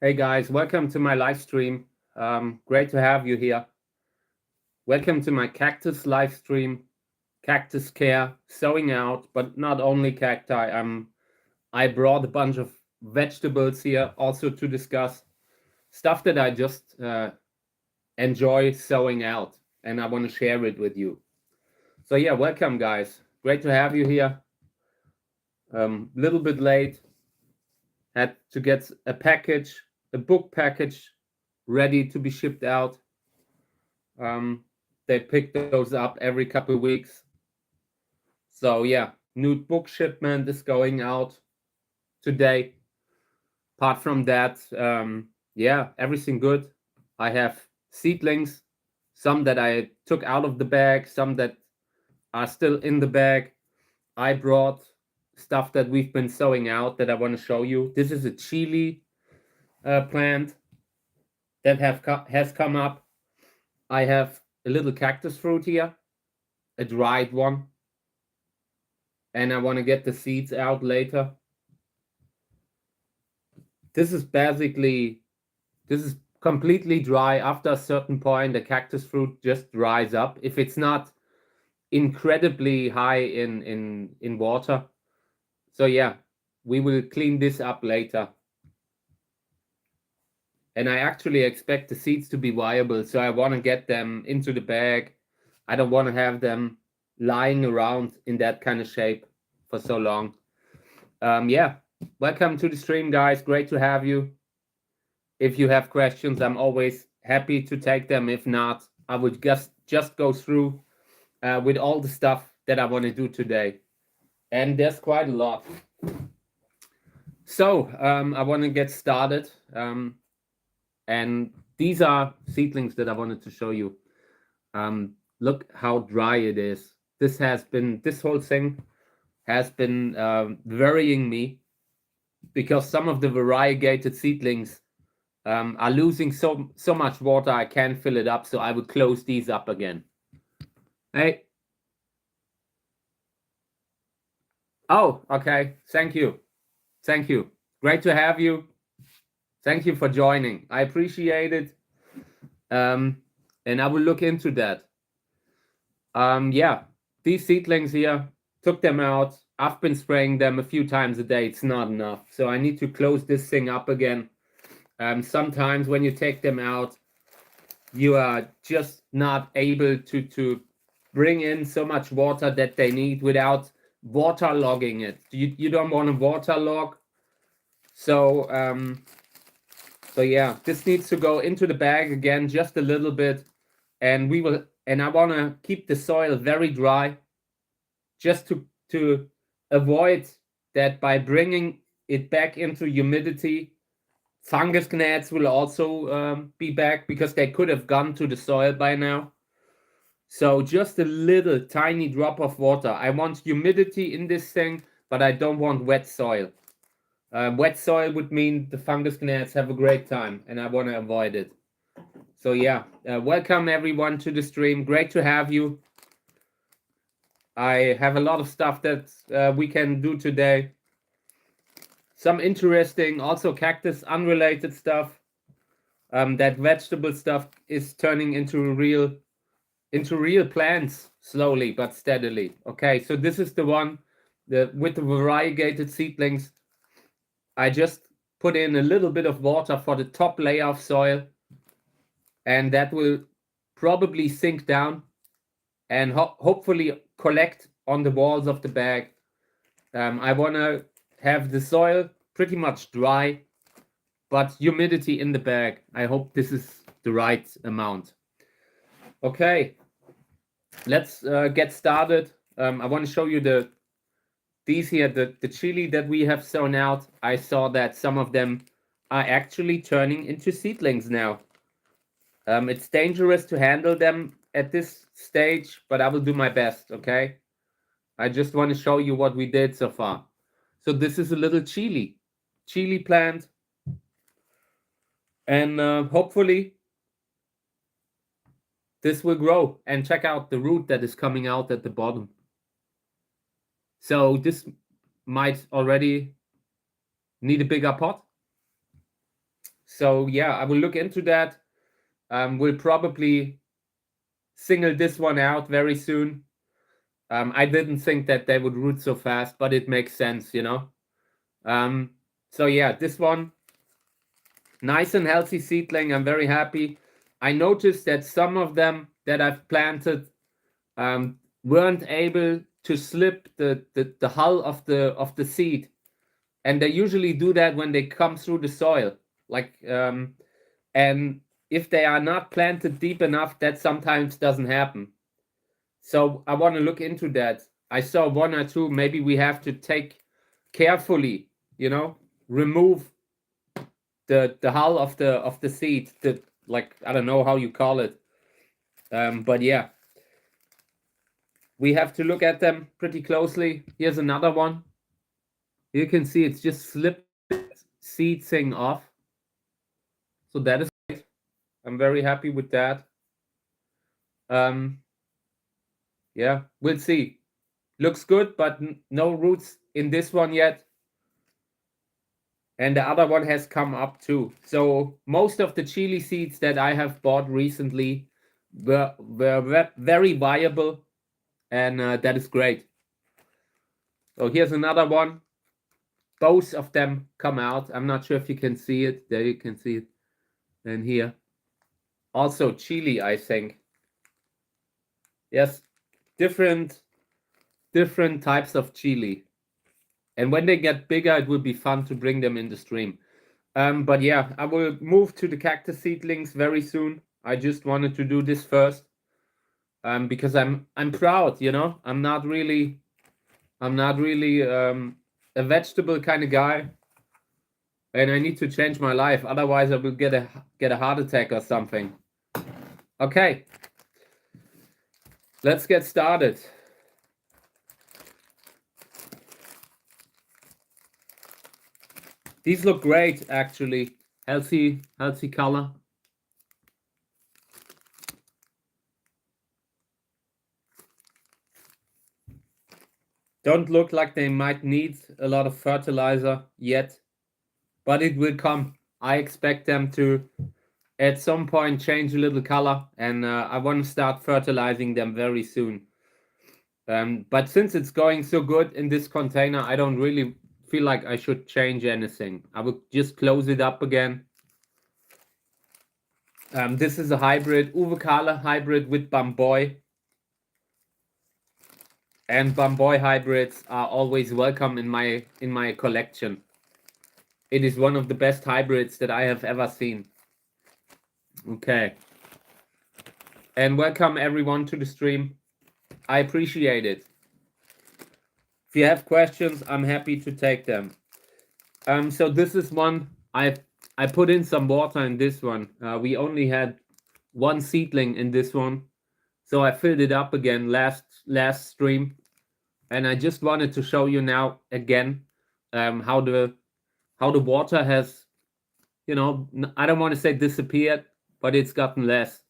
Hey guys, welcome to my live stream. Great to have you here. Welcome to my cactus live stream, cactus care, sowing out, but not only cacti. I brought a bunch of vegetables here also to discuss stuff that I just enjoy sowing out, and I want to share it with you. So yeah, welcome guys. Great to have you here. Little bit late. Had to get a book package ready to be shipped out. They pick those up every couple of weeks. So yeah, new book shipment is going out today. Apart from that, yeah, everything good. I have seedlings, some that I took out of the bag, some that are still in the bag. I brought stuff that we've been sowing out that I want to show you. This is a chili plant that has come up. I have a little cactus fruit here, a dried one, and I want to get the seeds out later. This is completely dry. After a certain point, the cactus fruit just dries up. If it's not incredibly high in water. So yeah, we will clean this up later. And I actually expect the seeds to be viable, so I want to get them into the bag. I don't want to have them lying around in that kind of shape for so long. Yeah, welcome to the stream, guys. Great to have you. If you have questions, I'm always happy to take them. If not, I would just go through with all the stuff that I want to do today. And there's quite a lot. So I want to get started. And these are seedlings that I wanted to show you. Look how dry it is. This whole thing has been worrying me because some of the variegated seedlings are losing so much water I can't fill it up, so I would close these up again. Hey. Oh, okay. Thank you. Great to have you. Thank you for joining. I appreciate it. And I will look into that. Yeah, these seedlings here, took them out. I've been spraying them a few times a day. It's not enough. So I need to close this thing up again. Sometimes when you take them out, you are just not able to bring in so much water that they need without waterlogging it. You don't want to waterlog. So yeah, this needs to go into the bag again just a little bit, and I want to keep the soil very dry, just to avoid that by bringing it back into humidity. Fungus gnats will also be back because they could have gone to the soil by now. So just a little tiny drop of water. I want humidity in this thing, but I don't want wet soil. Wet soil would mean the fungus gnats have a great time, and I want to avoid it. So yeah, welcome everyone to the stream. Great to have you. I have a lot of stuff that we can do today. Some interesting, also cactus unrelated stuff. That vegetable stuff is turning into real plants slowly but steadily. Okay, so this is the one with the variegated seedlings. I just put in a little bit of water for the top layer of soil, and that will probably sink down and hopefully collect on the walls of the bag. I want to have the soil pretty much dry, but humidity in the bag. I hope this is the right amount. Okay, let's get started. I want to show you these here, the chili that we have sown out. I saw that some of them are actually turning into seedlings now. It's dangerous to handle them at this stage, but I will do my best, okay? I just want to show you what we did so far. So this is a little chili plant. And hopefully this will grow. And check out the root that is coming out at the bottom. So this might already need a bigger pot. So yeah, I will look into that. We'll probably single this one out very soon. I didn't think that they would root so fast, but it makes sense, you know. So yeah, this one, nice and healthy seedling. I'm very happy. I noticed that some of them that I've planted weren't able to slip the hull of the seed, and they usually do that when they come through the soil. Like and if they are not planted deep enough, that sometimes doesn't happen. So I want to look into that. I saw one or two. Maybe we have to take carefully, you know, remove the hull of the seed. The, like, I don't know how you call it, but yeah, we have to look at them pretty closely. Here's another one. You can see it's just slipped seed thing off. So that is great. I'm very happy with that. Yeah, we'll see. Looks good, but no roots in this one yet. And the other one has come up too. So most of the chili seeds that I have bought recently were very viable, and that is great. So here's another one. Both of them come out. I'm not sure if you can see it. There you can see it. And here. Also chili, I think. Yes, different types of chili. And when they get bigger, it will be fun to bring them in the stream. But yeah, I will move to the cactus seedlings very soon. I just wanted to do this first, because I'm proud, you know. I'm not really a vegetable kind of guy, and I need to change my life. Otherwise, I will get a heart attack or something. Okay, let's get started. These look great, actually. Healthy color. Don't look like they might need a lot of fertilizer yet, but it will come. I expect them to, at some point, change a little color, and I want to start fertilizing them very soon. But since it's going so good in this container, I don't really feel like I should change anything. I will just close it up again. This is a hybrid, Uwe Kahle hybrid with Bamboy. And Bamboy hybrids are always welcome in my collection. It is one of the best hybrids that I have ever seen. Okay. And welcome everyone to the stream. I appreciate it. If you have questions, I'm happy to take them. So this is one, I put in some water in this one. We only had one seedling in this one, so I filled it up again last stream, and I just wanted to show you now again how the water has, you know, I don't want to say disappeared, but it's gotten less.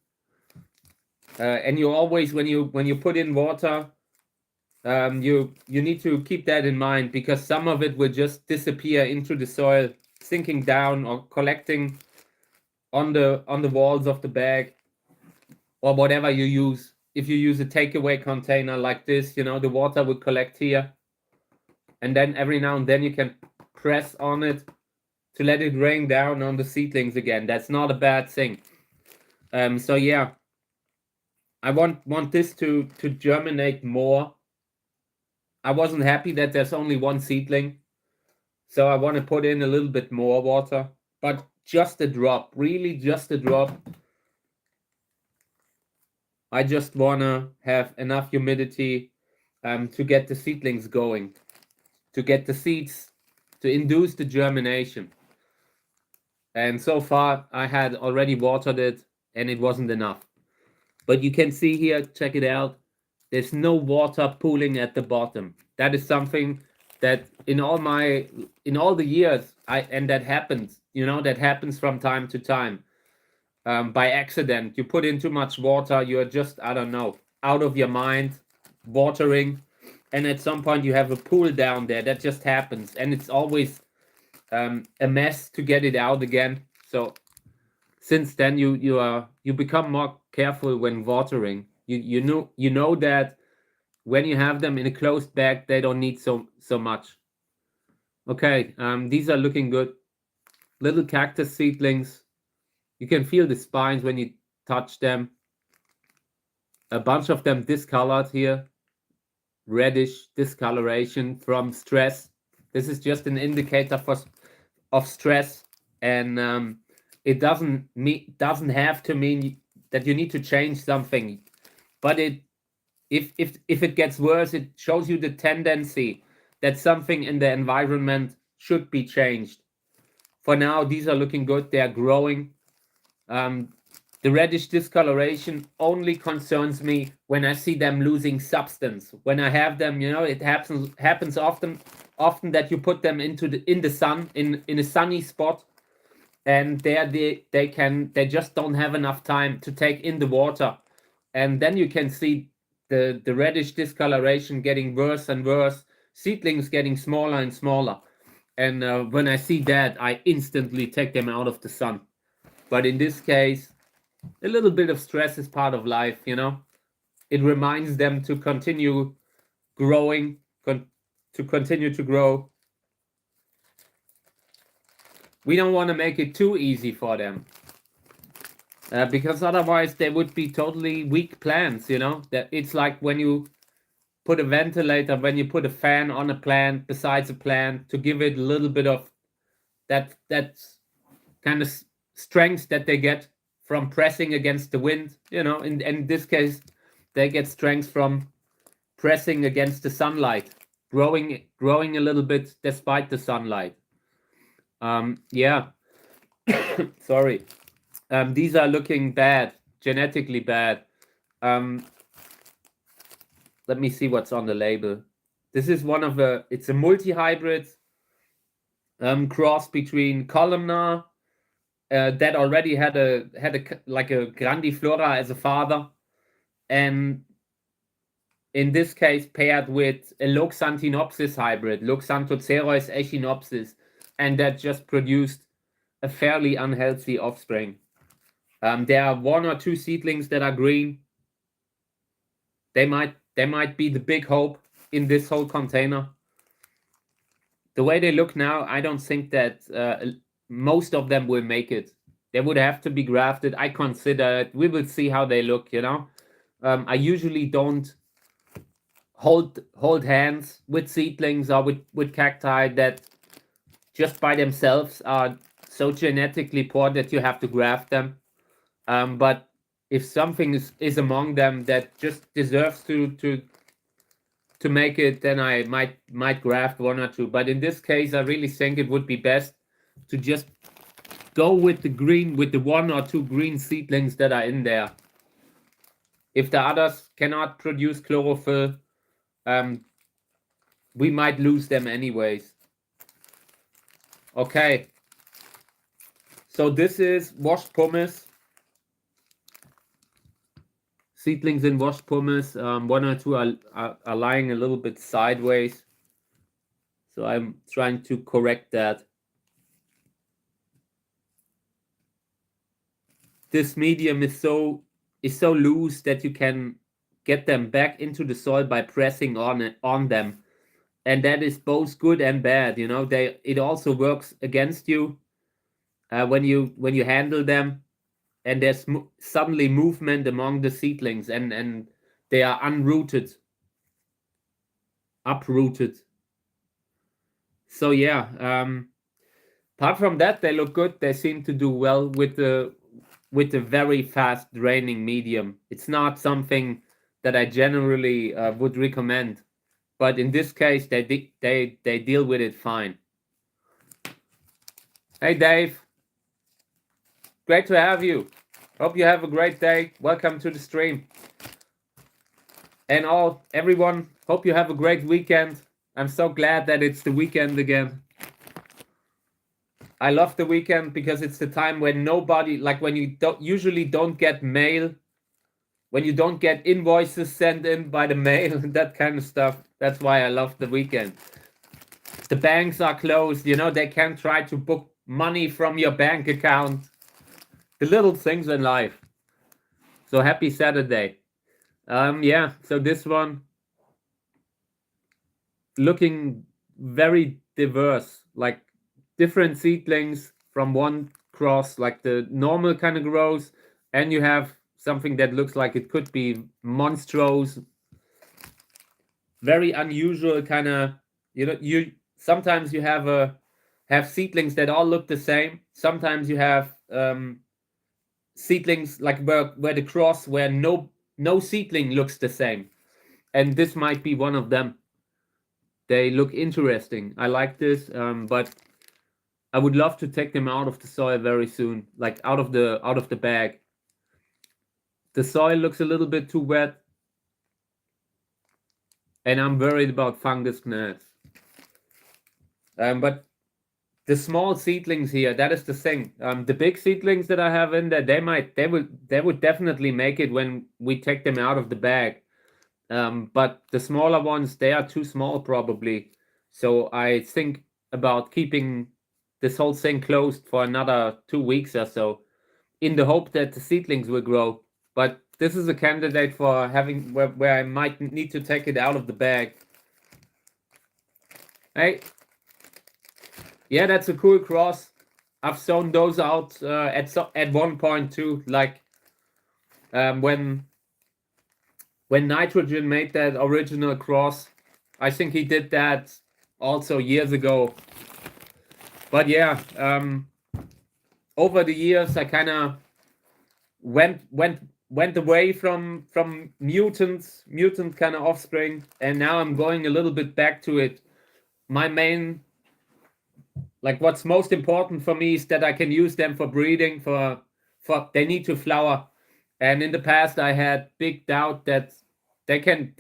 And you always, when you put in water, you need to keep that in mind, because some of it will just disappear into the soil, sinking down or collecting on the walls of the bag or whatever you use. If you use a takeaway container like this, you know, the water will collect here, and then every now and then you can press on it to let it rain down on the seedlings again. That's not a bad thing. So yeah, I want this to germinate more. I wasn't happy that there's only one seedling, so I want to put in a little bit more water, but just a drop, really just a drop. I just want to have enough humidity to get the seedlings going, to get the seeds, to induce the germination. And so far, I had already watered it, and it wasn't enough. But you can see here, check it out, there's no water pooling at the bottom. That is something that in all the years, and that happens, you know, that happens from time to time. By accident, you put in too much water, you're just, I don't know, out of your mind, watering, and at some point you have a pool down there. That just happens, and it's always a mess to get it out again. So since then you become more careful when watering. You know that when you have them in a closed bag, they don't need so much. Okay, these are looking good. Little cactus seedlings. You can feel the spines when you touch them. A bunch of them discolored here. Reddish discoloration from stress. This is just an indicator of stress, and it doesn't have to mean that you need to change something, but if it gets worse, it shows you the tendency that something in the environment should be changed. For now, these are looking good. They are growing. The reddish discoloration only concerns me when I see them losing substance. When I have them, it happens often that you put them in the sun, in a sunny spot, and there they just don't have enough time to take in the water, and then you can see the reddish discoloration getting worse and worse, seedlings getting smaller and smaller, and when I see that, I instantly take them out of the sun. But in this case, a little bit of stress is part of life, It reminds them to continue growing, to continue to grow. We don't want to make it too easy for them, because otherwise they would be totally weak plants, That it's like when you put a ventilator, when you put a fan on a plant, besides a plant, to give it a little bit of that kind of strength that they get from pressing against the wind, in this case, they get strength from pressing against the sunlight, growing a little bit despite the sunlight. Yeah. Sorry. These are looking bad, genetically bad. Let me see what's on the label. This is it's a multi-hybrid cross between columnar, that already had a like a grandiflora as a father, and in this case paired with a Loxanthinopsis hybrid, Loxanthocereus echinopsis, and that just produced a fairly unhealthy offspring. There are 1 or 2 seedlings that are green. They might be the big hope in this whole container. The way they look now, I don't think that most of them will make it. They would have to be grafted. I consider it. We will see how they look, I usually don't hold hands with seedlings or with cacti that just by themselves are so genetically poor that you have to graft them. But if something is among them that just deserves to make it, then I might graft 1 or 2. But in this case, I really think it would be best to just go with the 1 or 2 green seedlings that are in there. If the others cannot produce chlorophyll, we might lose them anyways. Okay. So this is washed pumice. Seedlings in washed pumice. 1 or 2 are lying a little bit sideways. So I'm trying to correct that. This medium is so loose that you can get them back into the soil by pressing on them, and that is both good and bad. It also works against you when you handle them, and there's suddenly movement among the seedlings, and they are uprooted. So yeah, apart from that, they look good. They seem to do well with the very fast draining medium. It's not something that I generally would recommend, but in this case, they deal with it fine. Hey Dave, great to have you. Hope you have a great day. Welcome to the stream. And everyone, hope you have a great weekend. I'm so glad that it's the weekend again. I love the weekend because it's the time when nobody, like when you usually don't get mail, when you don't get invoices sent in by the mail, that kind of stuff. That's why I love the weekend. The banks are closed, they can't try to book money from your bank account. The little things in life. So happy Saturday. Yeah, so this one looking very diverse, like different seedlings from one cross, like the normal kind of grows, and you have something that looks like it could be monstrous, very unusual kind of, you sometimes you have seedlings that all look the same. Sometimes you have seedlings like where the cross, where no seedling looks the same, and this might be one of them. They look interesting. I like this, but I would love to take them out of the soil very soon, like out of the bag. The soil looks a little bit too wet, and I'm worried about fungus gnats. But the small seedlings here, that is the thing. The big seedlings that I have in there, they would definitely make it when we take them out of the bag. But the smaller ones, they are too small probably. So I think about keeping this whole thing closed for another 2 weeks or so, in the hope that the seedlings will grow. But this is a candidate for having where I might need to take it out of the bag. Hey, yeah, that's a cool cross. I've sown those out at one point too, like when Nitrogen made that original cross. I think he did that also years ago. But yeah, over the years I kind of went away from mutant kind of offspring, and now I'm going a little bit back to it. My main, like what's most important for me is that I can use them for breeding, for they need to flower. And in the past I had big doubt that they can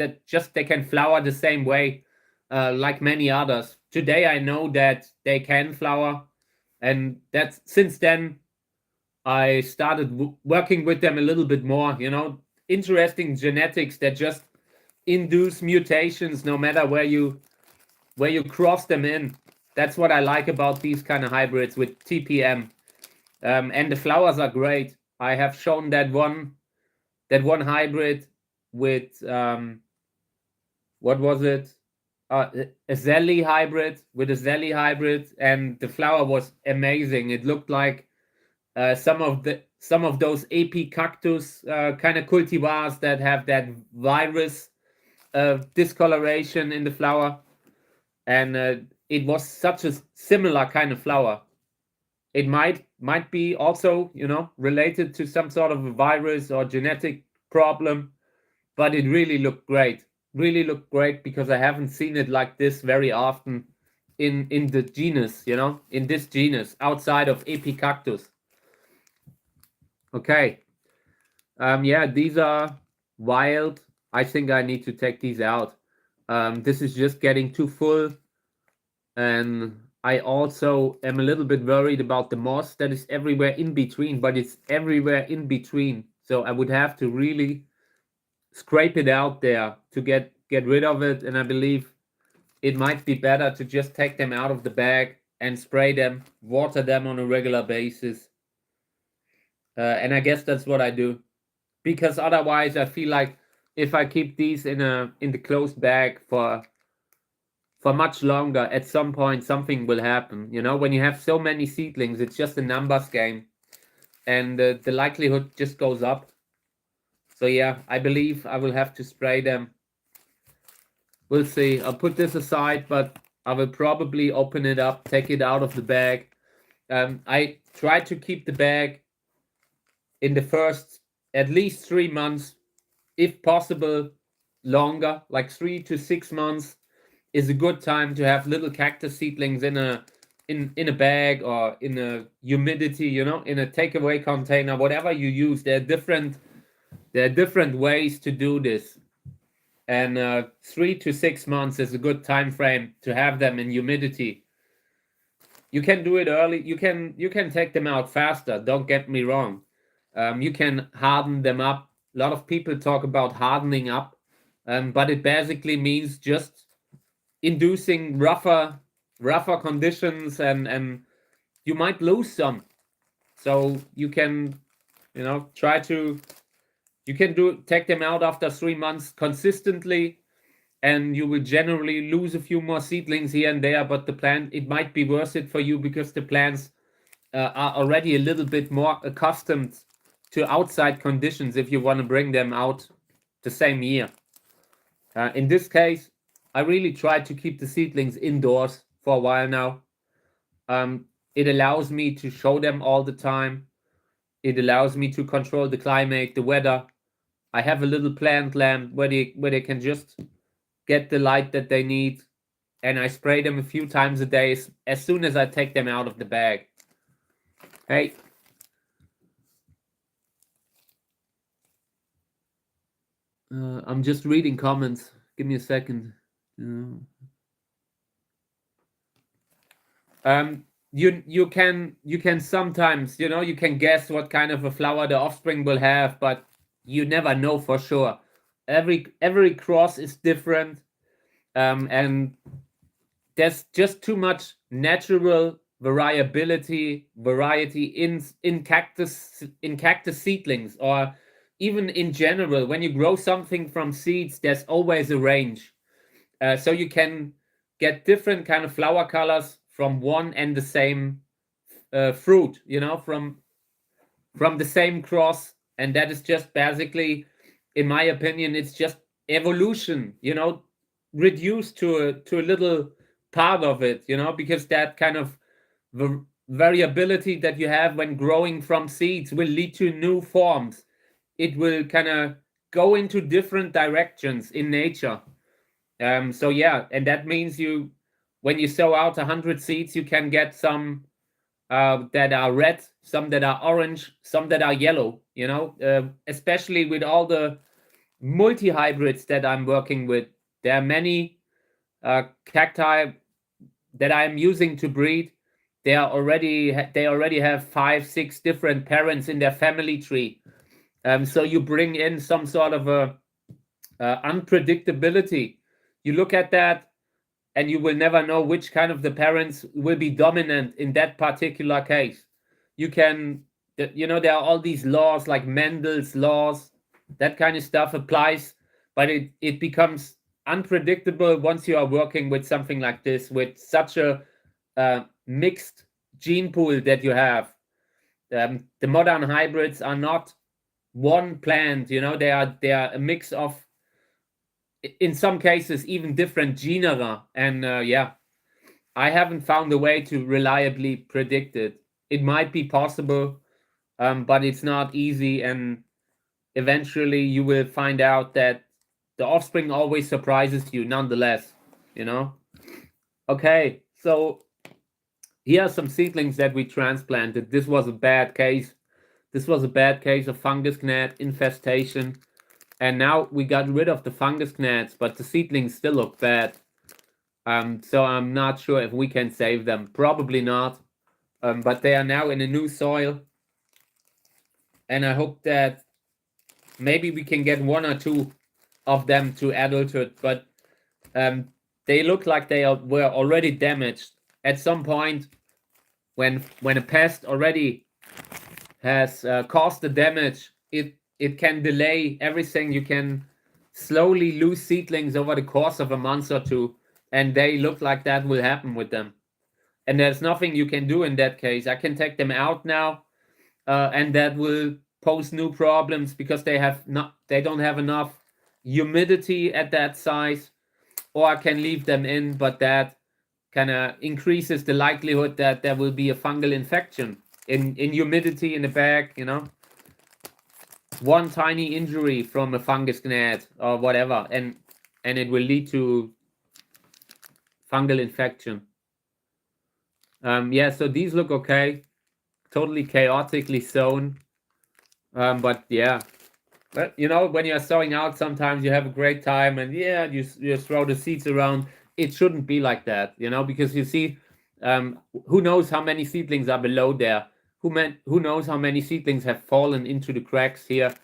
flower the same way like many others. Today I know that they can flower, and that's since then I started working with them a little bit more, interesting genetics that just induce mutations no matter where you cross them in. That's what I like about these kind of hybrids with TPM. And the flowers are great. I have shown that one hybrid with what was it? A Zelly hybrid, and the flower was amazing. It looked like some of those AP Cactus kind of cultivars that have that virus discoloration in the flower, and it was such a similar kind of flower. It might be also related to some sort of a virus or genetic problem, but it really looked great. Really looked great, because I haven't seen it like this very often in the genus, in this genus outside of AP Cactus. Okay. Yeah, these are wild. I think I need to take these out. This is just getting too full. And I also am a little bit worried about the moss that is everywhere in between, but it's everywhere in between. So I would have to really scrape it out there to get rid of it. And I believe it might be better to just take them out of the bag and spray them, water them on a regular basis. And I guess that's what I do, because otherwise I feel like if I keep these in the closed bag for much longer, at some point something will happen. When you have so many seedlings, it's just a numbers game, and the likelihood just goes up. So yeah, I believe I will have to spray them. We'll see. I'll put this aside, but I will probably open it up, take it out of the bag. I try to keep the bag in the first at least 3 months, if possible longer, like 3 to 6 months is a good time to have little cactus seedlings in a bag, or in a humidity, in a takeaway container, whatever you use. There are different ways to do this, and 3 to 6 months is a good time frame to have them in humidity. You can do it early. You can take them out faster. Don't get me wrong. You can harden them up. A lot of people talk about hardening up, but it basically means just inducing rougher conditions and you might lose some. So you can, you know, you can take them out after 3 months consistently, and you will generally lose a few more seedlings here and there, but the plant, it might be worth it for you because the plants are already a little bit more accustomed to outside conditions if you want to bring them out the same year. In this case, I really try to keep the seedlings indoors for a while now. It allows me to show them all the time. It allows me to control the climate, the weather. I have a little plant lamp where they can just get the light that they need, and I spray them a few times a day as soon as I take them out of the bag. Hey. I'm just reading comments. Give me a second. You can sometimes, you know, you can guess what kind of a flower the offspring will have, but you never know for sure. Every cross is different, and there's just too much natural variety in cactus seedlings, or even in general. When you grow something from seeds, there's always a range, so you can get different kind of flower colors from one and the same fruit, you know, from the same cross. And that is just basically, in my opinion, it's just evolution, you know, reduced to a little part of it, you know, because that kind of variability that you have when growing from seeds will lead to new forms. It will kind of go into different directions in nature. So yeah, and that means when you sow out 100 seeds, you can get some that are red, some that are orange, some that are yellow, you know, especially with all the multi-hybrids that I'm working with. There are many cacti that I'm using to breed. They already have 5-6 different parents in their family tree. So you bring in some sort of a unpredictability. You look at that, and you will never know which kind of the parents will be dominant in that particular case. You can, you know, there are all these laws like Mendel's laws, that kind of stuff applies, but it becomes unpredictable once you are working with something like this, with such a mixed gene pool that you have. The modern hybrids are not one plant, you know, they are a mix of, in some cases, even different genera. And yeah, I haven't found a way to reliably predict it. It might be possible, but it's not easy. And eventually you will find out that the offspring always surprises you nonetheless, you know? Okay, so here are some seedlings that we transplanted. This was a bad case. This was a bad case of fungus gnat infestation. And now we got rid of the fungus gnats, but the seedlings still look bad. So I'm not sure if we can save them. Probably not. But they are now in a new soil. And I hope that maybe we can get 1 or 2 of them to adulthood. But they look like they were already damaged. At some point, when a pest already has caused the damage, it can delay everything. You can slowly lose seedlings over the course of a month or 2, and they look like that will happen with them. And there's nothing you can do in that case. I can take them out now, and that will pose new problems because they don't have enough humidity at that size, or I can leave them in, but that kind of increases the likelihood that there will be a fungal infection in humidity in the bag, you know. One tiny injury from a fungus gnat or whatever, and it will lead to fungal infection. Yeah, so these look okay. Totally chaotically sown. But yeah, but you know, when you're sowing out, sometimes you have a great time, and yeah, you throw the seeds around. It shouldn't be like that, you know, because you see, who knows how many seedlings are below there? Who knows how many seedlings have fallen into the cracks here?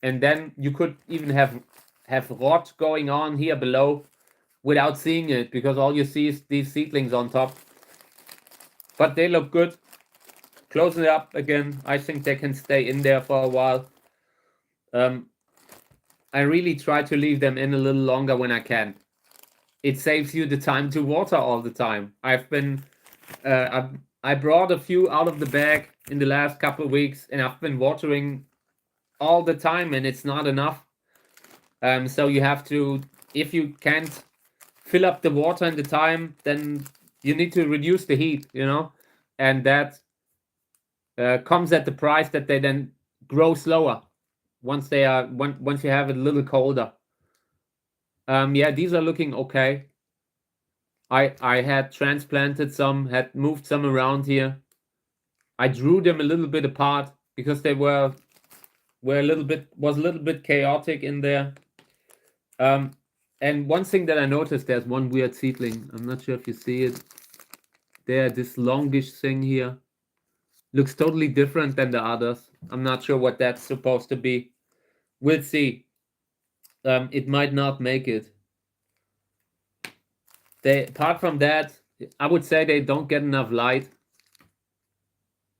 And then you could even have rot going on here below without seeing it, because all you see is these seedlings on top. But they look good. close it up again. I think they can stay in there for a while. I really try to leave them in a little longer when I can. It saves you the time to water all the time. I brought a few out of the bag in the last couple of weeks, and I've been watering all the time, and it's not enough. So you have to, if you can't fill up the water in the time, then you need to reduce the heat, and that comes at the price that they then grow slower once you have it a little colder. Yeah, these are looking okay. I had transplanted some, had moved some around here. I drew them a little bit apart because they was a little bit chaotic in there. And one thing that I noticed, there's one weird seedling. I'm not sure if you see it. There, this longish thing here looks totally different than the others. I'm not sure what that's supposed to be. We'll see. It might not make it. Apart from that, I would say they don't get enough light.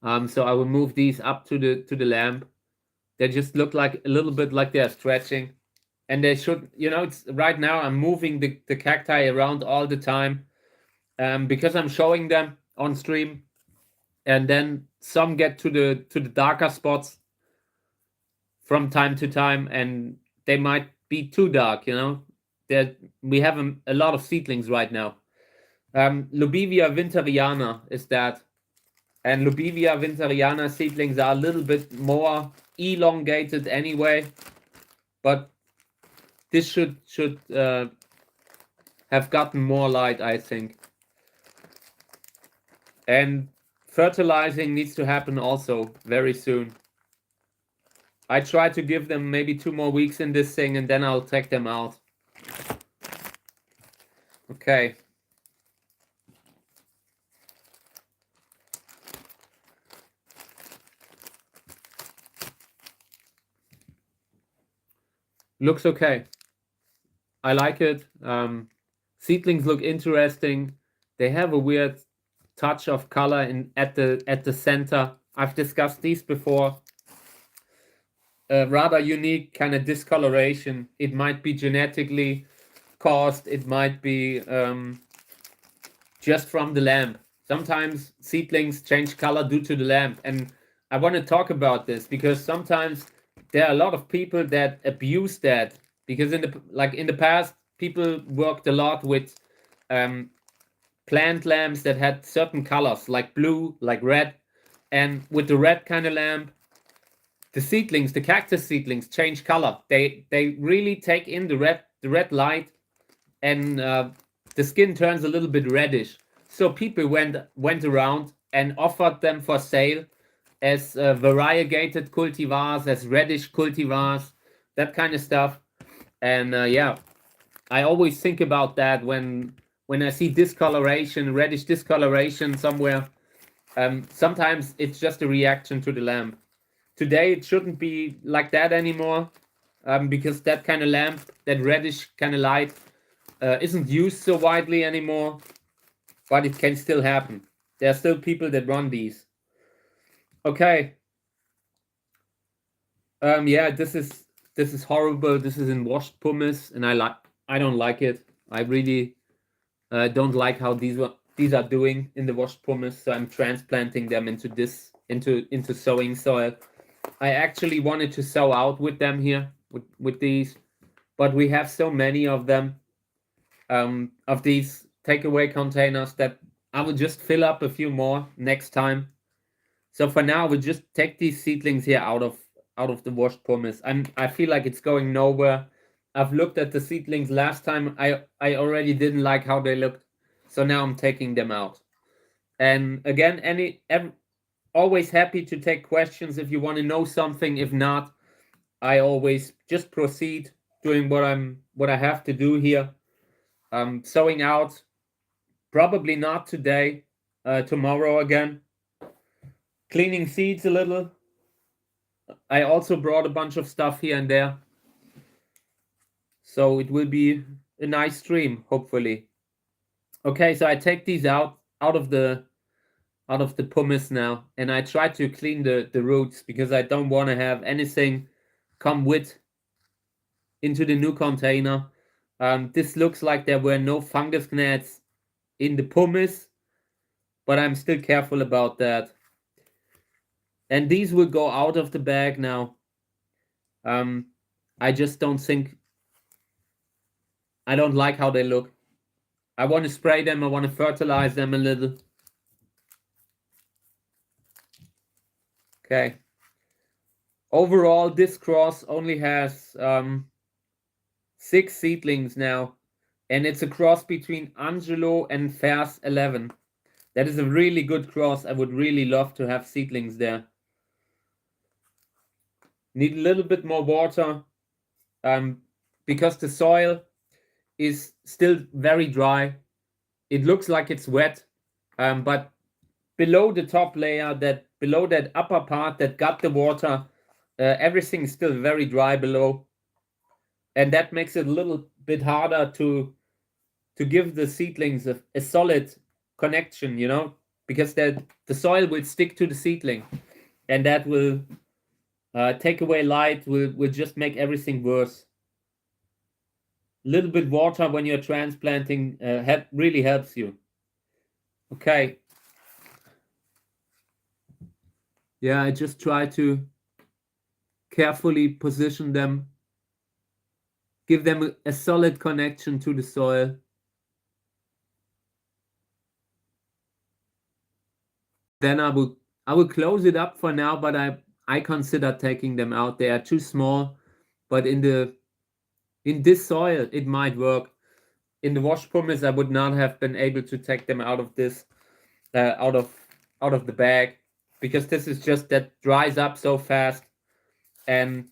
So I will move these up to the lamp. They just look like a little bit like they're stretching, and they should. It's right now I'm moving the cacti around all the time, because I'm showing them on stream, and then some get to the darker spots from time to time, and they might be too dark. We have a lot of seedlings right now. Lubivia winteriana is that. And Lubivia winteriana seedlings are a little bit more elongated anyway, but this should have gotten more light, I think. And fertilizing needs to happen also very soon. I try to give them maybe 2 more weeks in this thing, and then I'll take them out. Okay. Looks okay. I like it. Seedlings look interesting. They have a weird touch of color at the center. I've discussed these before. Rather unique kind of discoloration. It might be genetically caused. It might be just from the lamp. Sometimes seedlings change color due to the lamp, and I want to talk about this because sometimes there are a lot of people that abuse that, because in the past people worked a lot with plant lamps that had certain colors like blue, like red, and with the red kind of lamp, the cactus seedlings change color. They really take in the red light, and the skin turns a little bit reddish. So people went around and offered them for sale as variegated cultivars, as reddish cultivars, that kind of stuff. And yeah, I always think about that when I see discoloration, reddish discoloration somewhere. Sometimes it's just a reaction to the lamp. Today it shouldn't be like that anymore, because that kind of lamp, that reddish kind of light, isn't used so widely anymore, but it can still happen. There are still people that run these. Okay. Yeah, this is horrible. This is in washed pumice, and I don't like it. I really don't like how these are doing in the washed pumice. So I'm transplanting them into sowing soil. I actually wanted to sow out with them here with these, but we have so many of them, of these takeaway containers, that I will just fill up a few more next time. So for now, we'll just take these seedlings here out of the washed pumice. I feel like it's going nowhere. I've looked at the seedlings last time. I already didn't like how they looked, so now I'm taking them out. And again, always happy to take questions if you want to know something. If not, I always just proceed doing what I have to do here. Sowing out, probably not today, tomorrow again. Cleaning seeds a little. I also brought a bunch of stuff here and there, so it will be a nice stream, hopefully. Okay, so I take these out of the out of the pumice now, and I try to clean the roots because I don't want to have anything come with into the new container. This looks like there were no fungus gnats in the pumice, but I'm still careful about that. And these will go out of the bag now. I just don't think, I don't like how they look. I want to spray them, I want to fertilize them a little. Okay. Overall, this cross only has 6 seedlings now, and it's a cross between Angelo and Vers 11. That is a really good cross. I would really love to have seedlings there. Need a little bit more water because the soil is still very dry. It looks like it's wet, but below the top layer, below that upper part that got the water, everything is still very dry below, and that makes it a little bit harder to give the seedlings a solid connection, you know, because the soil will stick to the seedling, and that will take away light, will just make everything worse. A little bit water when you're transplanting really helps you. Okay. Yeah, I just try to carefully position them, give them a solid connection to the soil. Then I will close it up for now, but I consider taking them out. They are too small, but in this soil it might work. In the wash pumice, I would not have been able to take them out of this, out of the bag, because this is just that dries up so fast, and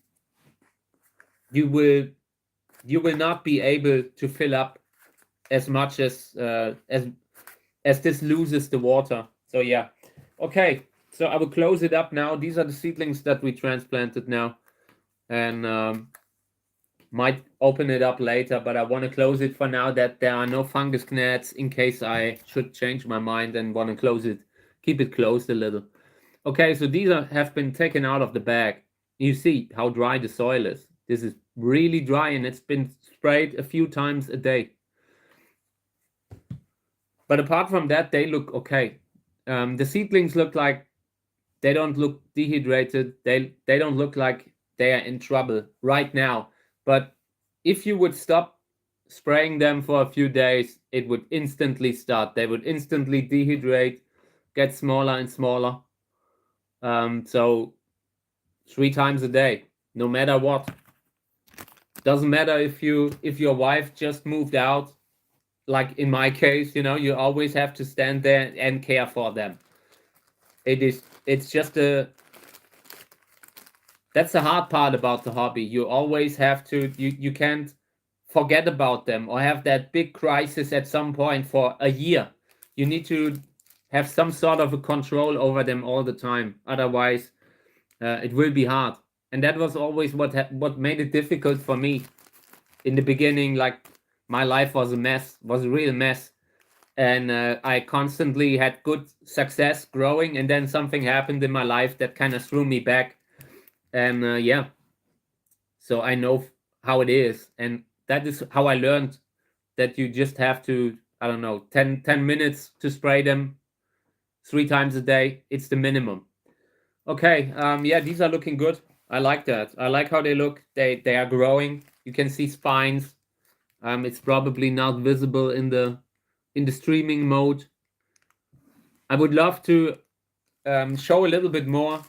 you will not be able to fill up as much as this loses the water. So yeah, okay. So I will close it up now. These are the seedlings that we transplanted now, and might open it up later, but I want to close it for now, that there are no fungus gnats, in case I should change my mind and want to close it, keep it closed a little. Okay, so these have been taken out of the bag. You see how dry the soil is. This is really dry, and it's been sprayed a few times a day. But apart from that, they look okay. The seedlings look like they don't look dehydrated. They don't look like they are in trouble right now. But if you would stop spraying them for a few days, it would instantly start. They would instantly dehydrate, get smaller and smaller. So 3 times a day, no matter what. Doesn't matter if your wife just moved out, like in my case, you know, you always have to stand there and care for them. It's just that's the hard part about the hobby. You always have to, you can't forget about them or have that big crisis at some point for a year. You need to have some sort of a control over them all the time. Otherwise, it will be hard. And that was always what made it difficult for me in the beginning. Like, my life was a mess, was a real mess. And I constantly had good success growing, and then something happened in my life that kind of threw me back. And yeah, so I know how it is. And that is how I learned that you just have to, I don't know, 10 minutes to spray them 3 times a day. It's the minimum. Okay, yeah, these are looking good. I like that. I like how they look. They are growing. You can see spines. It's probably not visible in the streaming mode. I would love to show a little bit more.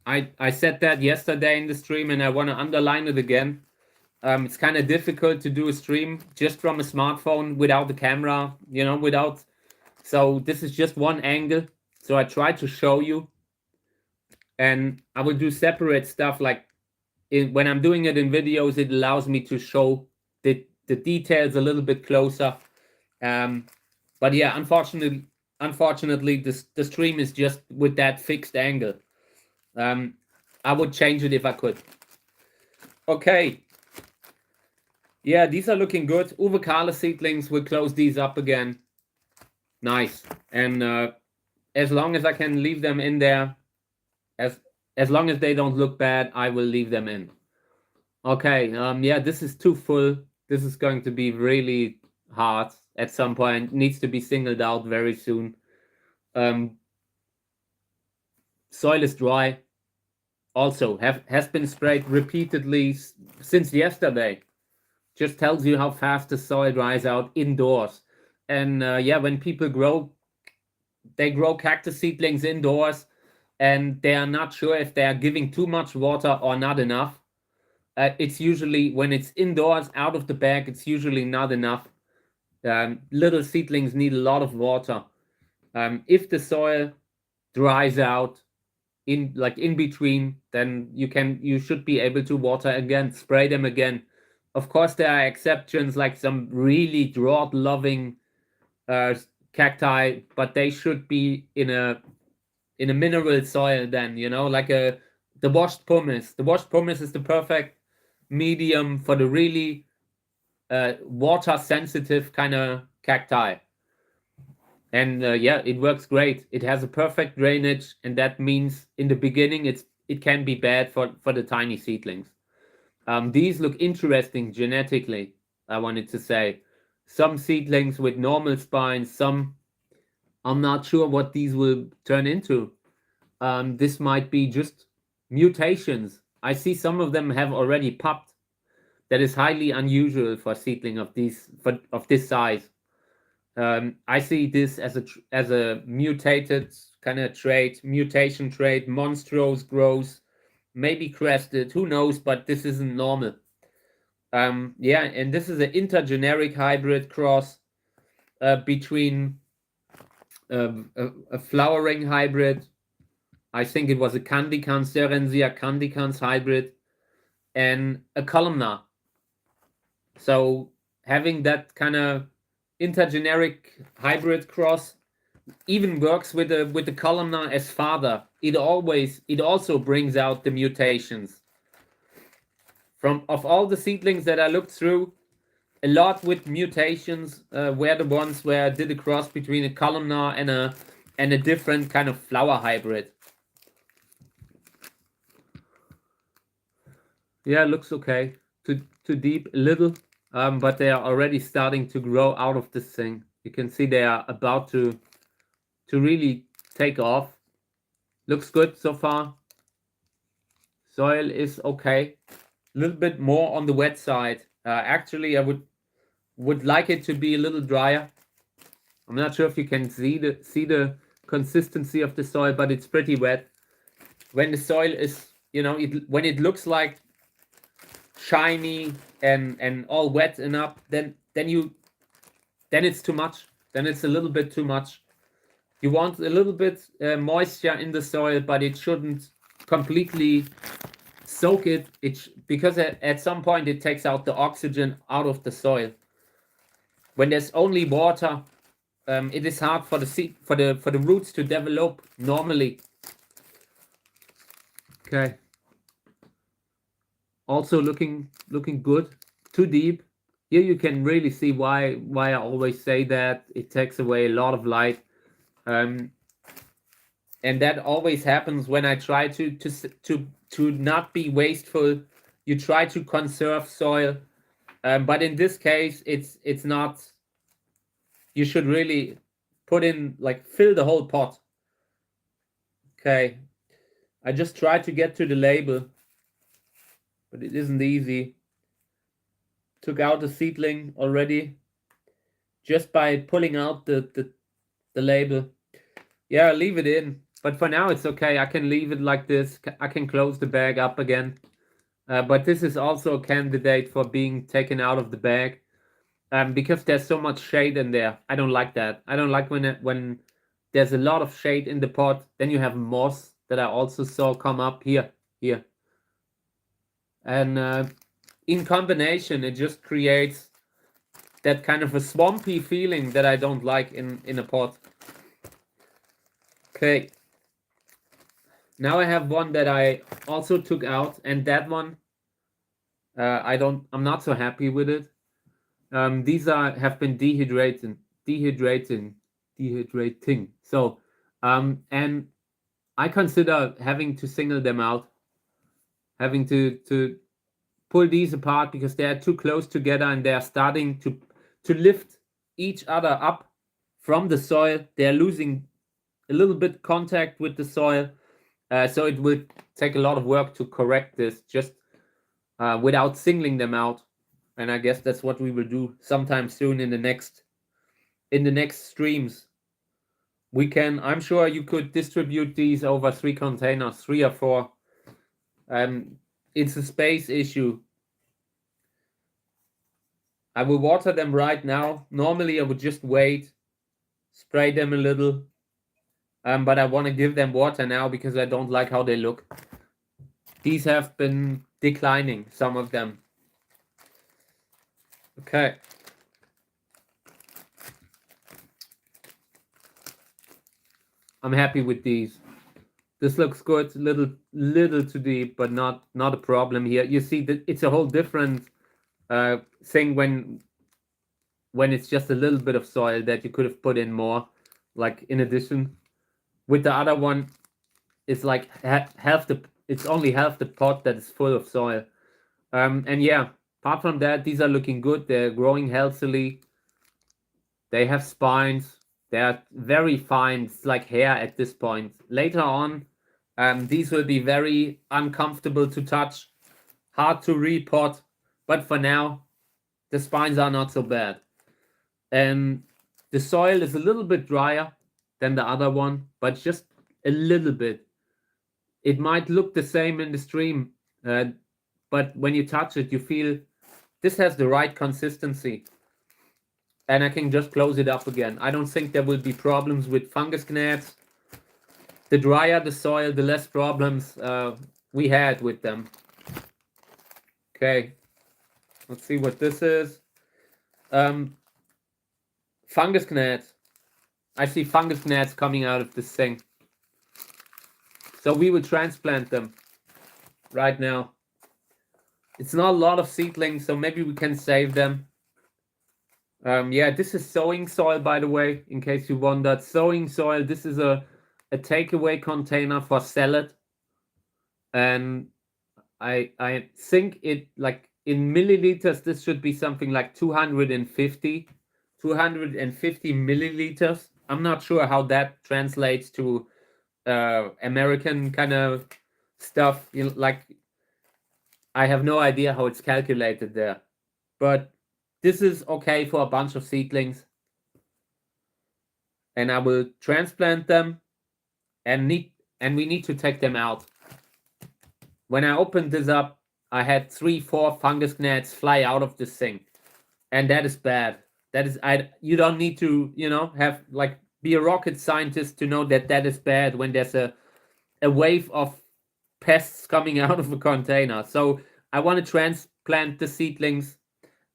I said that yesterday in the stream, and I want to underline it again. It's kind of difficult to do a stream just from a smartphone without the camera, you know, so this is just one angle. So I try to show you, and I will do separate stuff. Like when I'm doing it in videos, it allows me to show the details a little bit closer. But yeah, unfortunately, the stream is just with that fixed angle. I would change it if I could. Okay. Yeah, these are looking good. Uwe Kahle seedlings will close these up again. Nice. And as long as I can leave them in there, as long as they don't look bad, I will leave them in. Okay, yeah, this is too full. This is going to be really hard at some point. Needs to be singled out very soon. Soil is dry. Also, has been sprayed repeatedly since yesterday. Just tells you how fast the soil dries out indoors. And yeah, when people they grow cactus seedlings indoors, and they are not sure if they are giving too much water or not enough. It's usually, when it's indoors out of the bag, it's usually not enough. Little seedlings need a lot of water. If the soil dries out in between, then you should be able to water again, spray them again. Of course, there are exceptions, like some really drought loving cacti, but they should be in a mineral soil then, like the washed pumice. The washed pumice is the perfect medium for the really water sensitive kind of cacti. And yeah, it works great. It has a perfect drainage, and that means in the beginning it can be bad for the tiny seedlings. These look interesting genetically, I wanted to say. Some seedlings with normal spines, some I'm not sure what these will turn into. This might be just mutations. I see some of them have already popped. That is highly unusual for a seedling of this size. I see this as a mutated kind of trait, mutation trait, monstrous growth, maybe crested, who knows, but this isn't normal. Yeah, and this is an intergeneric hybrid cross between a flowering hybrid. I think it was a Candicans, Serenzia Candicans hybrid, and a columnar. So having that kind of intergeneric hybrid cross even works with the columnar as father. It also brings out the mutations. Of all the seedlings that I looked through, a lot with mutations were the ones where I did a cross between a columnar and a different kind of flower hybrid. Yeah, looks okay. Too deep a little, but they are already starting to grow out of this thing. You can see they are about to really take off. Looks good so far. Soil is okay. A little bit more on the wet side. Actually, I would like it to be a little drier. I'm not sure if you can see the consistency of the soil, but it's pretty wet. When the soil is, when it looks like shiny and all wet enough, then it's too much. Then it's a little bit too much. You want a little bit moisture in the soil, but it shouldn't completely soak it. Because at some point it takes out the oxygen out of the soil. When there's only water, it is hard for the roots to develop normally. Okay. Also looking good. Too deep. Here you can really see why I always say that it takes away a lot of light. And that always happens when I try to not be wasteful. You try to conserve soil, but in this case, it's not. You should really put in, fill the whole pot. Okay, I just tried to get to the label, but it isn't easy. Took out the seedling already just by pulling out the label. Yeah, leave it in. But for now, it's okay. I can leave it like this. I can close the bag up again. But this is also a candidate for being taken out of the bag because there's so much shade in there. I don't like that. I don't like when there's a lot of shade in the pot. Then you have moss that I also saw come up here. And in combination, it just creates that kind of a swampy feeling that I don't like in a pot. Okay. Now I have one that I also took out, and that one I'm not so happy with it. These have been dehydrating. So And I consider having to single them out, having to pull these apart because they are too close together and they are starting to lift each other up from the soil. They are losing a little bit contact with the soil, so it will take a lot of work to correct this just without singling them out. And I guess that's what we will do sometime soon in the next streams. We can, I'm sure you could distribute these over 3 containers, 3 or 4. It's a space issue. I will water them right now. Normally I would just wait, spray them a little, but I want to give them water now because I don't like how they look. These have been declining, some of them. Okay. I'm happy with these. This looks good, little too deep, but not a problem here. You see that it's a whole different thing when it's just a little bit of soil that you could have put in more, like in addition. With the other one, it's like it's only half the pot that is full of soil. And yeah, apart from that, these are looking good. They're growing healthily. They have spines. They're very fine. It's like hair at this point. Later on, these will be very uncomfortable to touch, hard to repot. But for now, the spines are not so bad. And the soil is a little bit drier than the other one, but just a little bit. It might look the same in the stream, but when you touch it, you feel this has the right consistency. And I can just close it up again. I don't think there will be problems with fungus gnats. The drier the soil, the less problems we had with them. Okay, let's see what this is. Fungus gnats. I see fungus gnats coming out of this thing. So we will transplant them right now. It's not a lot of seedlings, so maybe we can save them. Yeah, this is sowing soil, by the way, in case you wondered. Sowing soil, this is a takeaway container for salad. And I think it, like in milliliters, this should be something like 250 milliliters. I'm not sure how that translates to American kind of stuff. You know, like, I have no idea how it's calculated there. But this is okay for a bunch of seedlings. And I will transplant them and we need to take them out. When I opened this up, I had 3-4 fungus gnats fly out of this thing. And that is bad. That is, you don't need to, have like be a rocket scientist to know that that is bad when there's a wave of pests coming out of a container. So I want to transplant the seedlings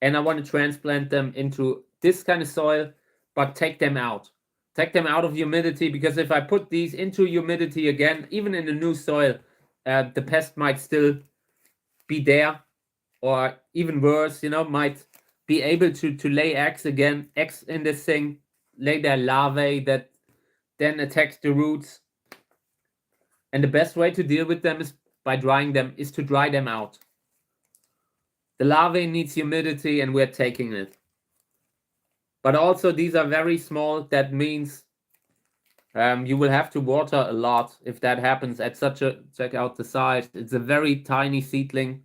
and I want to transplant them into this kind of soil, but take them out. Take them out of humidity, because if I put these into humidity again, even in the new soil, the pest might still be there, or even worse, might be able to lay eggs again, eggs in this thing, lay their larvae that then attacks the roots. And the best way to deal with them is by drying them, is to dry them out. The larvae needs humidity and we're taking it. But also these are very small. That means you will have to water a lot if that happens at such a, check out the size. It's a very tiny seedling.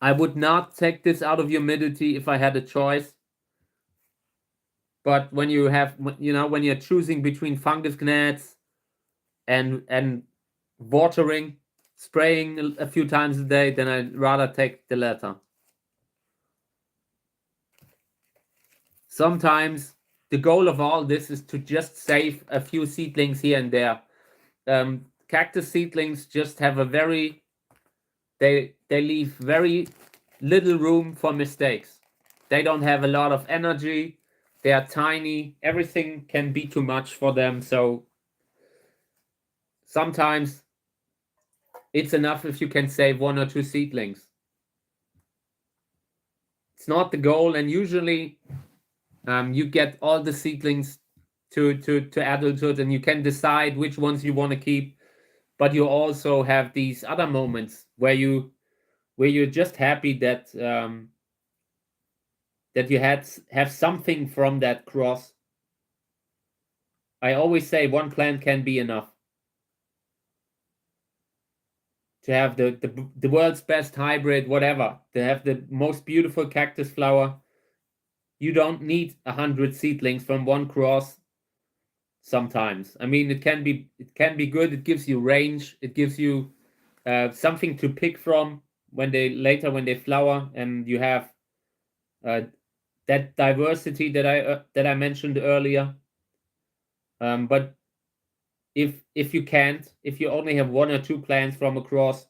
I would not take this out of humidity if I had a choice. But when you have, when you're choosing between fungus gnats and watering, spraying a few times a day, then I'd rather take the latter. Sometimes the goal of all this is to just save a few seedlings here and there. Cactus seedlings just have a very, they leave very little room for mistakes. They don't have a lot of energy. They are tiny. Everything can be too much for them. So sometimes it's enough if you can save 1 or 2 seedlings. It's not the goal, and usually you get all the seedlings to adulthood, and you can decide which ones you want to keep. But you also have these other moments where you're just happy that that you have something from that cross. I always say one plant can be enough to have the world's best hybrid, whatever, to have the most beautiful cactus flower. You don't need 100 seedlings from one cross. Sometimes, I mean, it can be good. It gives you range. It gives you something to pick from when they flower, and you have that diversity that I mentioned earlier. But if you only have one or two plants from a cross,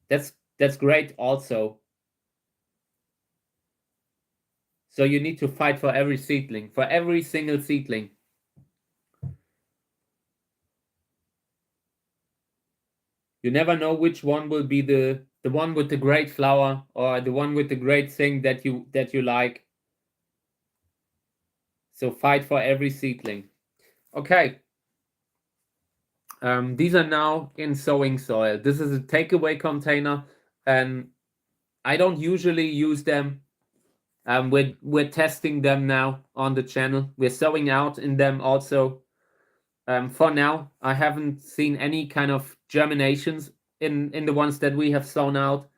that's great also. So you need to fight for every seedling, for every single seedling. You never know which one will be the one with the great flower, or the one with the great thing that you like. So fight for every seedling. Okay. These are now in sowing soil. This is a takeaway container, and I don't usually use them. We're testing them now on the channel. We're sowing out in them also. For now, I haven't seen any kind of germinations in the ones that we have sown out,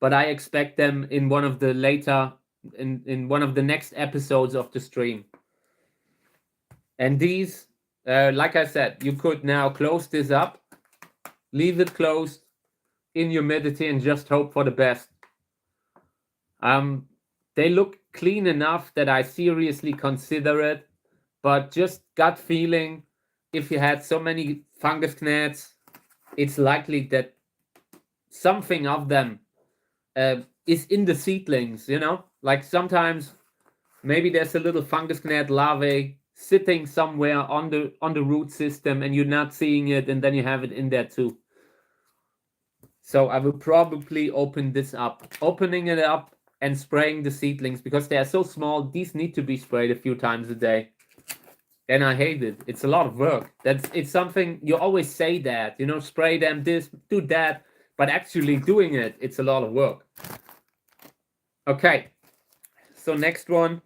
but I expect them in one of the next episodes of the stream. And these, like I said, you could now close this up, leave it closed in humidity, and just hope for the best. They look clean enough that I seriously consider it, but just gut feeling, if you had so many fungus gnats, it's likely that something of them is in the seedlings, like sometimes maybe there's a little fungus gnat larvae sitting somewhere on the root system, and you're not seeing it, and then you have it in there too. So I will probably open this up. Opening it up and spraying the seedlings, because they are so small, these need to be sprayed a few times a day. And I hate it. It's a lot of work. It's something you always say that, spray them this, do that, but actually doing it, it's a lot of work. Okay, so next one.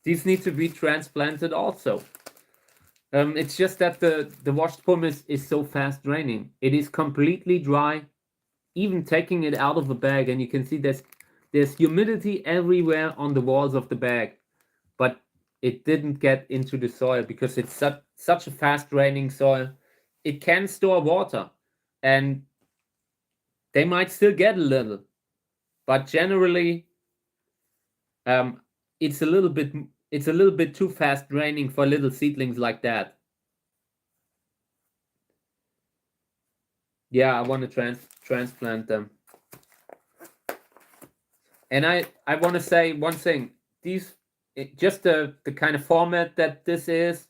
These need to be transplanted also. It's just that the washed pumice is so fast draining. It is completely dry, even taking it out of the bag, and you can see there's humidity everywhere on the walls of the bag, but it didn't get into the soil because it's such a fast draining soil. It can store water, and they might still get a little, but generally it's a little bit too fast draining for little seedlings like that. Yeah, I want to transplant them. And I want to say one thing. Just the kind of format that this is,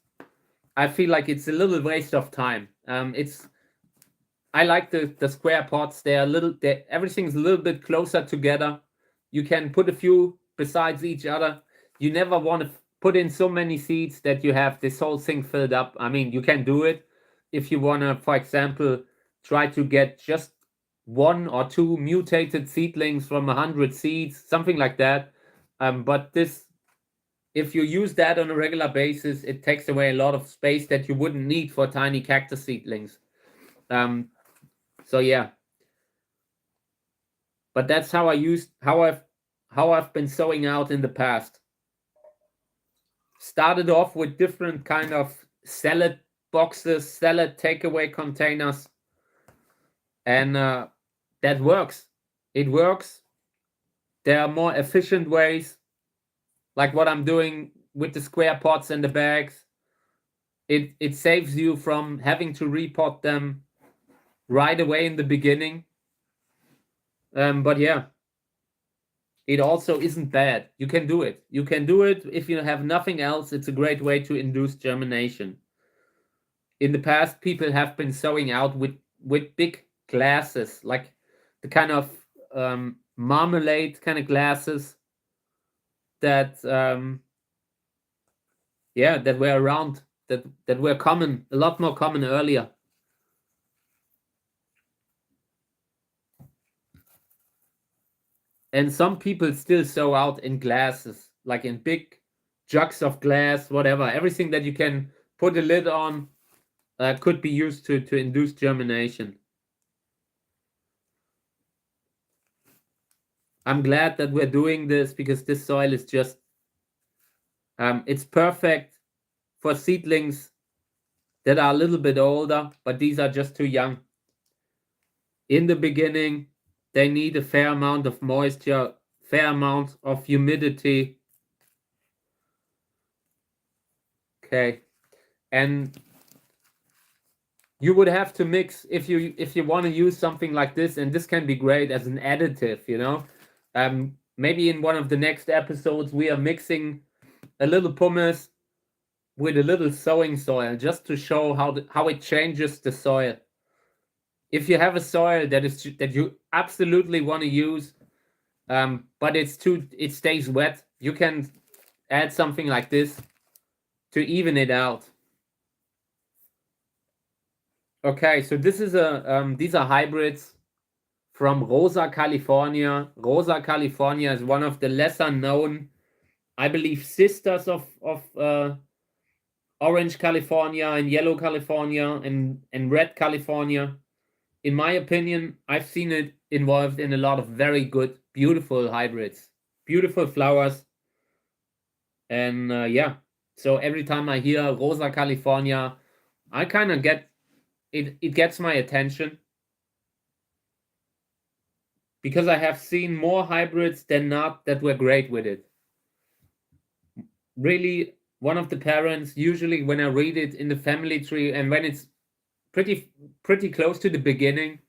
I feel like it's a little waste of time. I like the square pots. Everything's a little bit closer together. You can put a few besides each other. You never want to put in so many seeds that you have this whole thing filled up. I mean, you can do it if you want to, for example, try to get just one or two mutated seedlings from 100 seeds, something like that. But if you use that on a regular basis, it takes away a lot of space that you wouldn't need for tiny cactus seedlings. So yeah, but that's how I've been sowing out in the past. Started off with different kind of salad boxes, salad takeaway containers, and that works. It works. There are more efficient ways, like what I'm doing with the square pots and the bags. It saves you from having to repot them right away in the beginning. But yeah, it also isn't bad. You can do it. You can do it if you have nothing else. It's a great way to induce germination. In the past, people have been sowing out with big glasses, like the kind of marmalade kind of glasses. that that were around, that were common, a lot more common earlier. And some people still sow out in glasses, like in big jugs of glass, whatever. Everything that you can put a lid on could be used to induce germination. I'm glad that we're doing this because this soil is just, it's perfect for seedlings that are a little bit older, but these are just too young. In the beginning, they need a fair amount of moisture, fair amount of humidity. Okay. And you would have to mix if you want to use something like this, and this can be great as an additive, you know. Maybe in one of the next episodes we are mixing a little pumice with a little sowing soil just to show how it changes the soil. If you have a soil that you absolutely want to use, but it stays wet, you can add something like this to even it out. Okay, so this is these are hybrids from Rosa, California. Rosa, California is one of the lesser known, I believe, sisters of Orange, California, and Yellow, California, and Red, California. In my opinion, I've seen it involved in a lot of very good, beautiful hybrids, beautiful flowers. And so every time I hear Rosa, California, I kind of get it. It gets my attention because I have seen more hybrids than not that were great with it. Really, one of the parents, usually when I read it in the family tree, and when it's pretty close to the beginning,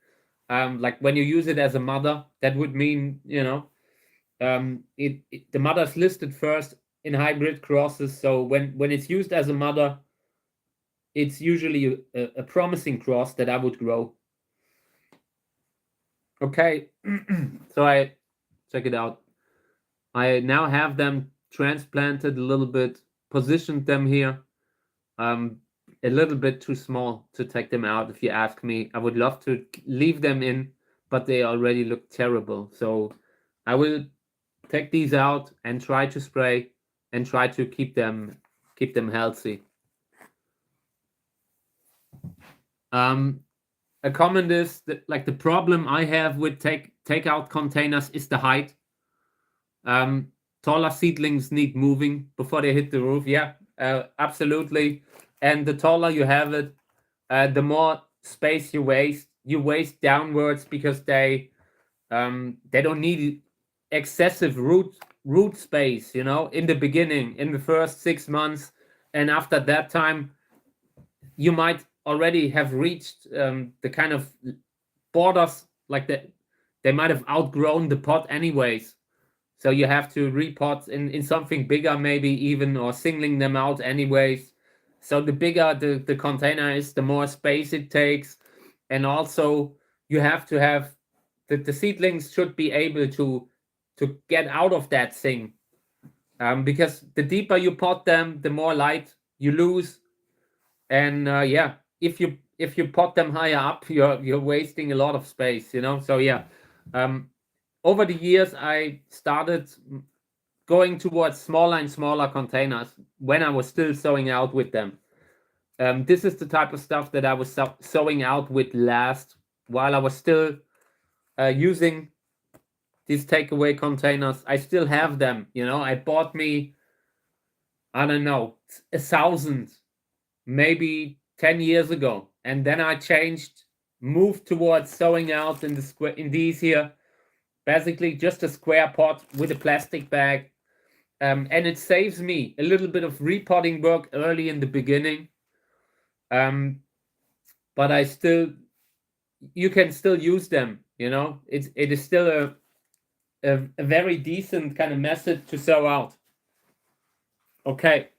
like when you use it as a mother, that would mean, you know, the mother's listed first in hybrid crosses. So when it's used as a mother, it's usually a promising cross that I would grow. Okay, so I check it out. I now have them transplanted a little bit, positioned them here. A little bit too small to take them out, if you ask me. I would love to leave them in, but they already look terrible. So I will take these out and try to spray and try to keep them healthy. A comment is that, like, the problem I have with take out containers is the height. Taller seedlings need moving before they hit the roof. Yeah, absolutely. And the taller you have it, the more space you waste. You waste downwards because they don't need excessive root space, you know, in the beginning, in the first 6 months, and after that time, you might already have reached the kind of borders, like that they might have outgrown the pot anyways. So you have to repot in something bigger, maybe even, or singling them out anyways. So the bigger the container is, the more space it takes. And also you have to have the seedlings should be able to get out of that thing. Because the deeper you pot them, the more light you lose. And if you pot them higher up, you're wasting a lot of space, you know. So yeah, over the years I started going towards smaller and smaller containers when I was still sowing out with them. This is the type of stuff that I was sowing out with last, while I was still using these takeaway containers. I still have them, you know. I bought me, I don't know, 1,000, maybe 10 years ago, and then I moved towards sowing out in these here, basically just a square pot with a plastic bag. And it saves me a little bit of repotting work early in the beginning. But you can still use them, you know. It is still a very decent kind of method to sow out. Okay.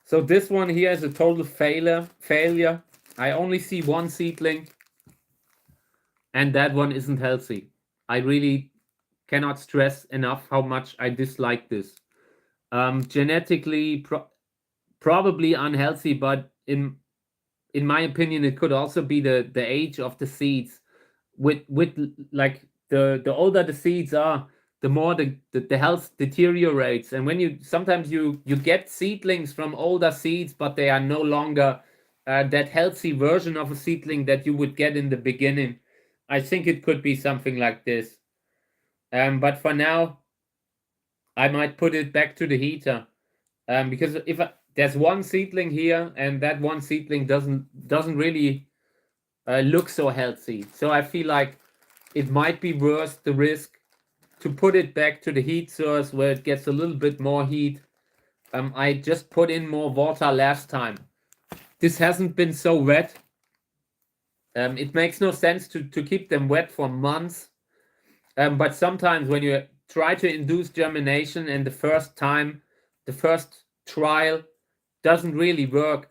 So this one here is a total failure. I only see one seedling. and that one isn't healthy. I really cannot stress enough how much I dislike this. Genetically, probably unhealthy, but in my opinion, it could also be the age of the seeds. With like the older the seeds are, the more the health deteriorates. And when you sometimes you get seedlings from older seeds, but they are no longer that healthy version of a seedling that you would get in the beginning. I think it could be something like this. But for now, I might put it back to the heater. Because if there's one seedling here, and that one seedling doesn't really look so healthy, so I feel like it might be worth the risk to put it back to the heat source where it gets a little bit more heat. I just put in more water last time. This hasn't been so wet. It makes no sense to keep them wet for months. But sometimes when you try to induce germination and the first trial doesn't really work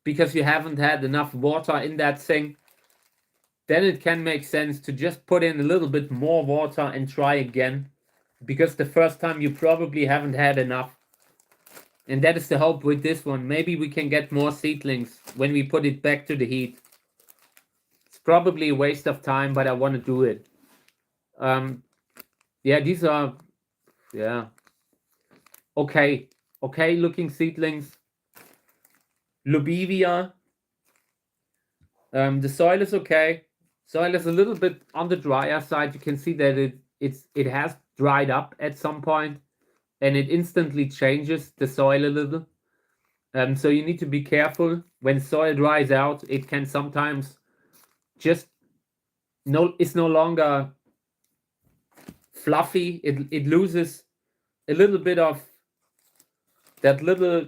because you haven't had enough water in that thing, then it can make sense to just put in a little bit more water and try again, because the first time you probably haven't had enough. And that is the hope with this one. Maybe we can get more seedlings when we put it back to the heat. It's probably a waste of time, but I want to do it. Yeah, these are, yeah, okay looking seedlings. Lubivia. The soil is okay. Soil is a little bit on the drier side. You can see that it has dried up at some point, and it instantly changes the soil a little. So you need to be careful when soil dries out. It can sometimes just it's no longer fluffy. It loses a little bit of that little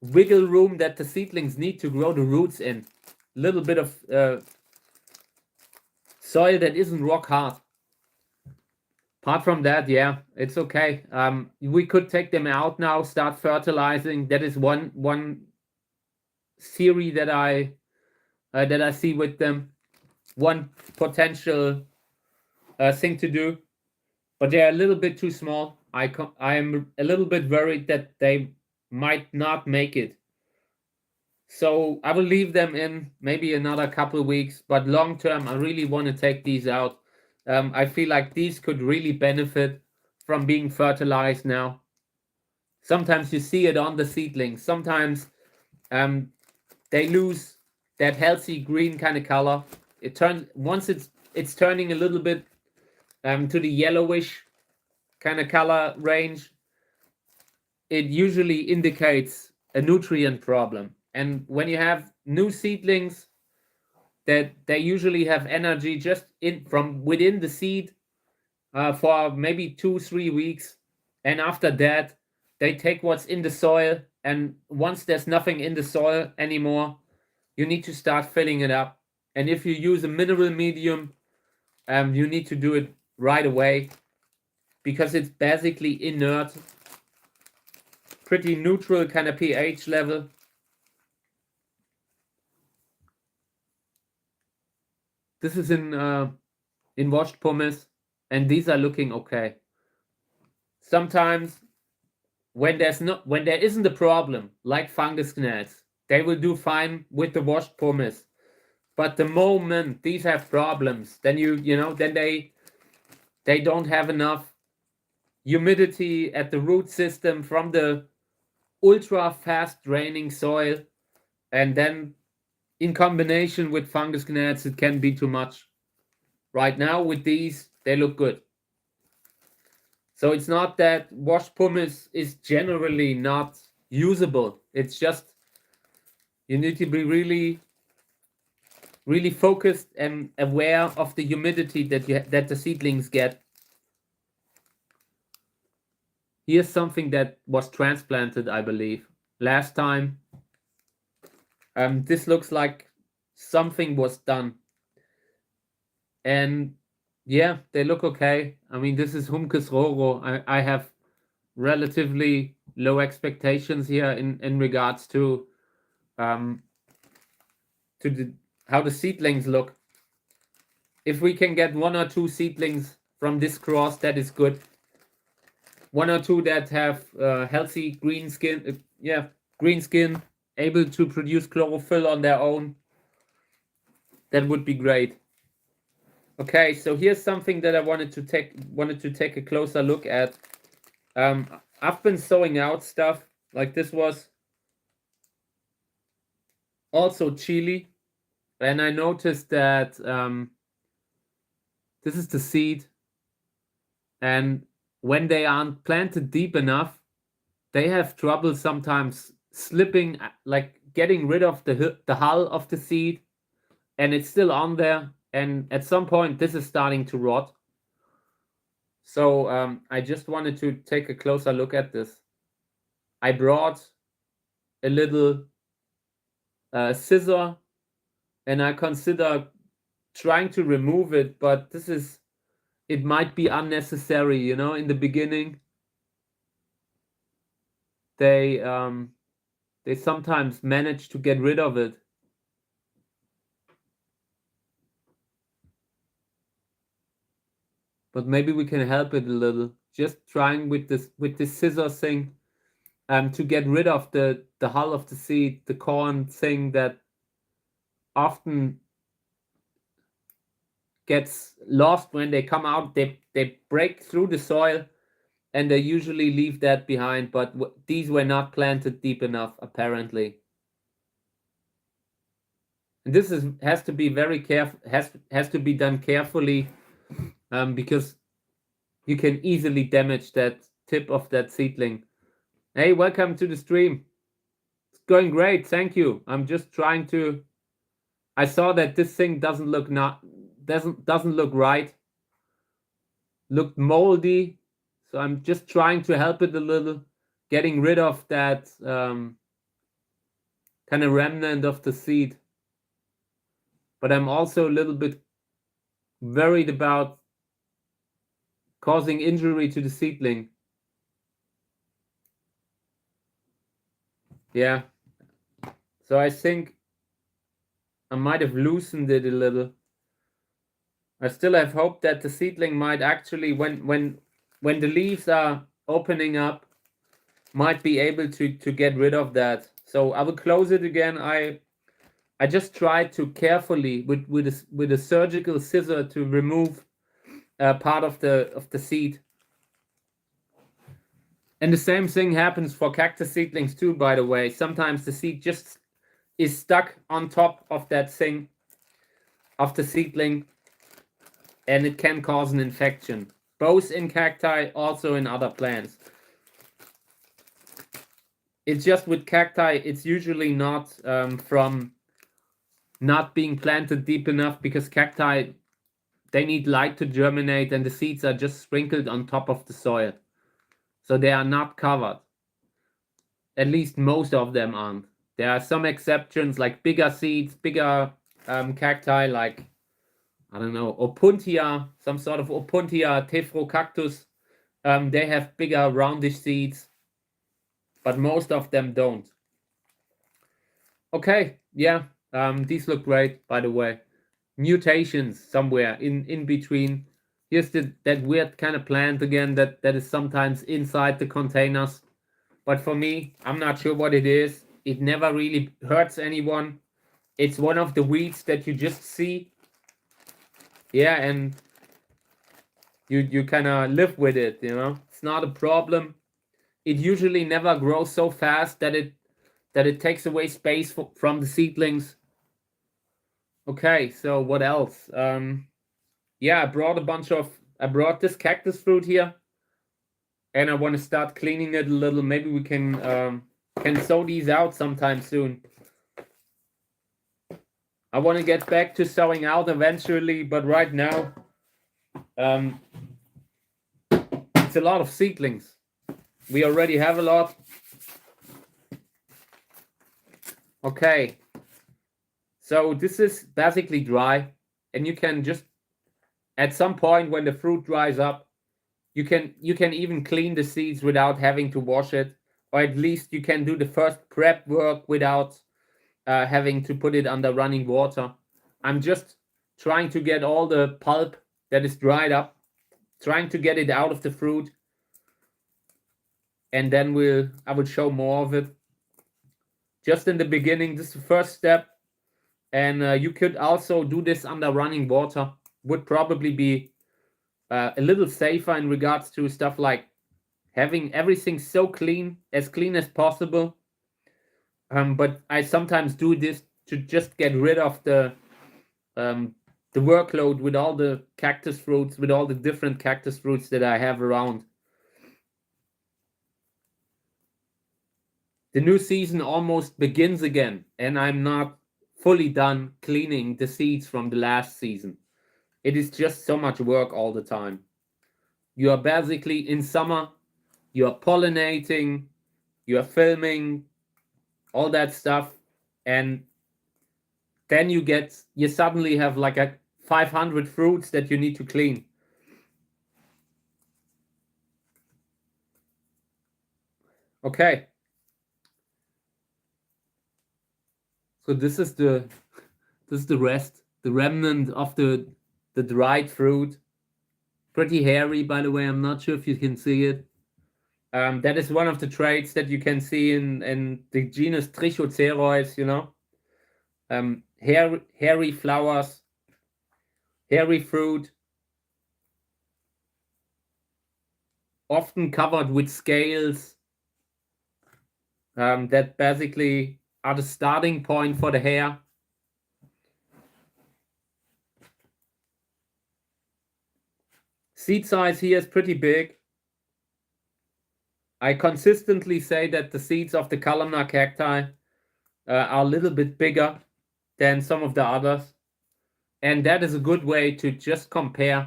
wiggle room that the seedlings need to grow the roots in. A little bit of soil that isn't rock hard. Apart from that, yeah, it's okay. We could take them out now, start fertilizing. That is one theory that I see with them. One potential thing to do, but they're a little bit too small. I am a little bit worried that they might not make it. So I will leave them in maybe another couple of weeks, but long term, I really want to take these out. I feel like these could really benefit from being fertilized now. Sometimes you see it on the seedlings. Sometimes they lose that healthy green kind of color. It turns once it's turning a little bit to the yellowish kind of color range. It usually indicates a nutrient problem. And when you have new seedlings, that they usually have energy just from within the seed for maybe 2-3 weeks, and after that they take what's in the soil, and once there's nothing in the soil anymore, you need to start filling it up. And if you use a mineral medium, you need to do it right away, because it's basically inert, pretty neutral kind of pH level. This is in washed pumice, and these are looking okay. Sometimes when there isn't a problem like fungus gnats, they will do fine with the washed pumice. But the moment these have problems, then then they don't have enough humidity at the root system from the ultra fast draining soil, and then in combination with fungus gnats, it can be too much. Right now with these, they look good. So it's not that washed pumice is generally not usable. It's just you need to be really, really focused and aware of the humidity that the seedlings get. Here's something that was transplanted, I believe, last time. This looks like something was done. And yeah, they look okay. I mean, this is Humcus roro. I have relatively low expectations here in regards to how the seedlings look. if we can get 1 or 2 seedlings from this cross, that is good. 1 or 2 that have healthy green skin, green skin, able to produce chlorophyll on their own. That would be great. Okay, so here's something that I wanted to take a closer look at. I've been sowing out stuff, like this was also chili, and I noticed that this is the seed, and when they aren't planted deep enough, they have trouble sometimes slipping, like getting rid of the hull of the seed, and it's still on there, and at some point this is starting to rot. So I just wanted to take a closer look at this. I brought a little scissor, and I consider trying to remove it, but it might be unnecessary, you know. In the beginning, they sometimes manage to get rid of it. But maybe we can help it a little. Just trying with this scissor thing, to get rid of the hull of the seed, the corn thing that often gets lost when they come out. They break through the soil, and they usually leave that behind. But these were not planted deep enough, apparently. And this has to be very careful. Has to be done carefully, because you can easily damage that tip of that seedling. Hey, welcome to the stream. It's going great, thank you. I'm just trying to. I saw that this thing doesn't look right. Looked moldy, so I'm just trying to help it a little, getting rid of that kind of remnant of the seed. But I'm also a little bit worried about causing injury to the seedling. Yeah. So I think I might have loosened it a little. I still have hope that the seedling might actually, when the leaves are opening up, might be able to get rid of that. So I will close it again. I just tried to carefully with a surgical scissor to remove part of the seed. And the same thing happens for cactus seedlings too, by the way. Sometimes the seed just is stuck on top of that thing, of the seedling, and it can cause an infection, both in cacti, also in other plants. It's just with cacti, it's usually not from not being planted deep enough, because cacti, they need light to germinate, and the seeds are just sprinkled on top of the soil. So they are not covered. At least most of them aren't. There are some exceptions, like bigger seeds, bigger cacti, like, I don't know, Opuntia, some sort of Opuntia, Cactus. They have bigger roundish seeds, but most of them don't. Okay, yeah, these look great, by the way. Mutations somewhere in between. Here's that weird kind of plant again that is sometimes inside the containers. But for me, I'm not sure what it is. It never really hurts anyone. It's one of the weeds that you just see. Yeah, and you kind of live with it, you know. It's not a problem. It usually never grows so fast that it takes away space from the seedlings. Okay, so what else? Yeah, I brought this cactus fruit here, and I want to start cleaning it a little. Maybe we can sow these out sometime soon. I want to get back to sowing out eventually, but right now, it's a lot of seedlings. We already have a lot. Okay. So this is basically dry, and you can just, at some point when the fruit dries up, you can even clean the seeds without having to wash it, or at least you can do the first prep work without having to put it under running water. I'm just trying to get all the pulp that is dried up, trying to get it out of the fruit. And then I will show more of it. Just in the beginning, this is the first step. And you could also do this under running water. Would probably be a little safer in regards to stuff like having everything so clean as possible. But I sometimes do this to just get rid of the workload with all the cactus fruits, with all the different cactus fruits that I have around. The new season almost begins again, and I'm not fully done cleaning the seeds from the last season. It is just so much work all the time. You are basically in summer, you are pollinating, you are filming, all that stuff, and then you suddenly have like 500 fruits that you need to clean. Okay. So this is the rest, the remnant of the dried fruit. Pretty hairy, by the way. I'm not sure if you can see it. That is one of the traits that you can see in the genus Trichocereus, you know. Hairy flowers, hairy fruit, often covered with scales that basically are the starting point for the hair. Seed size here is pretty big. I consistently say that the seeds of the columnar cacti are a little bit bigger than some of the others. And that is a good way to just compare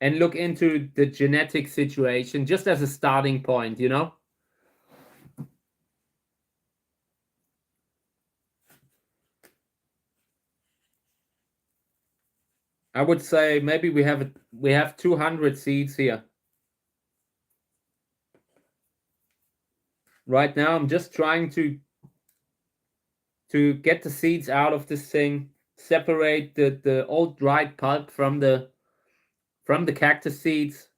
and look into the genetic situation just as a starting point, you know? I would say maybe we have 200 seeds here. Right now, I'm just trying to get the seeds out of this thing, separate the old dried pulp from the cactus seeds.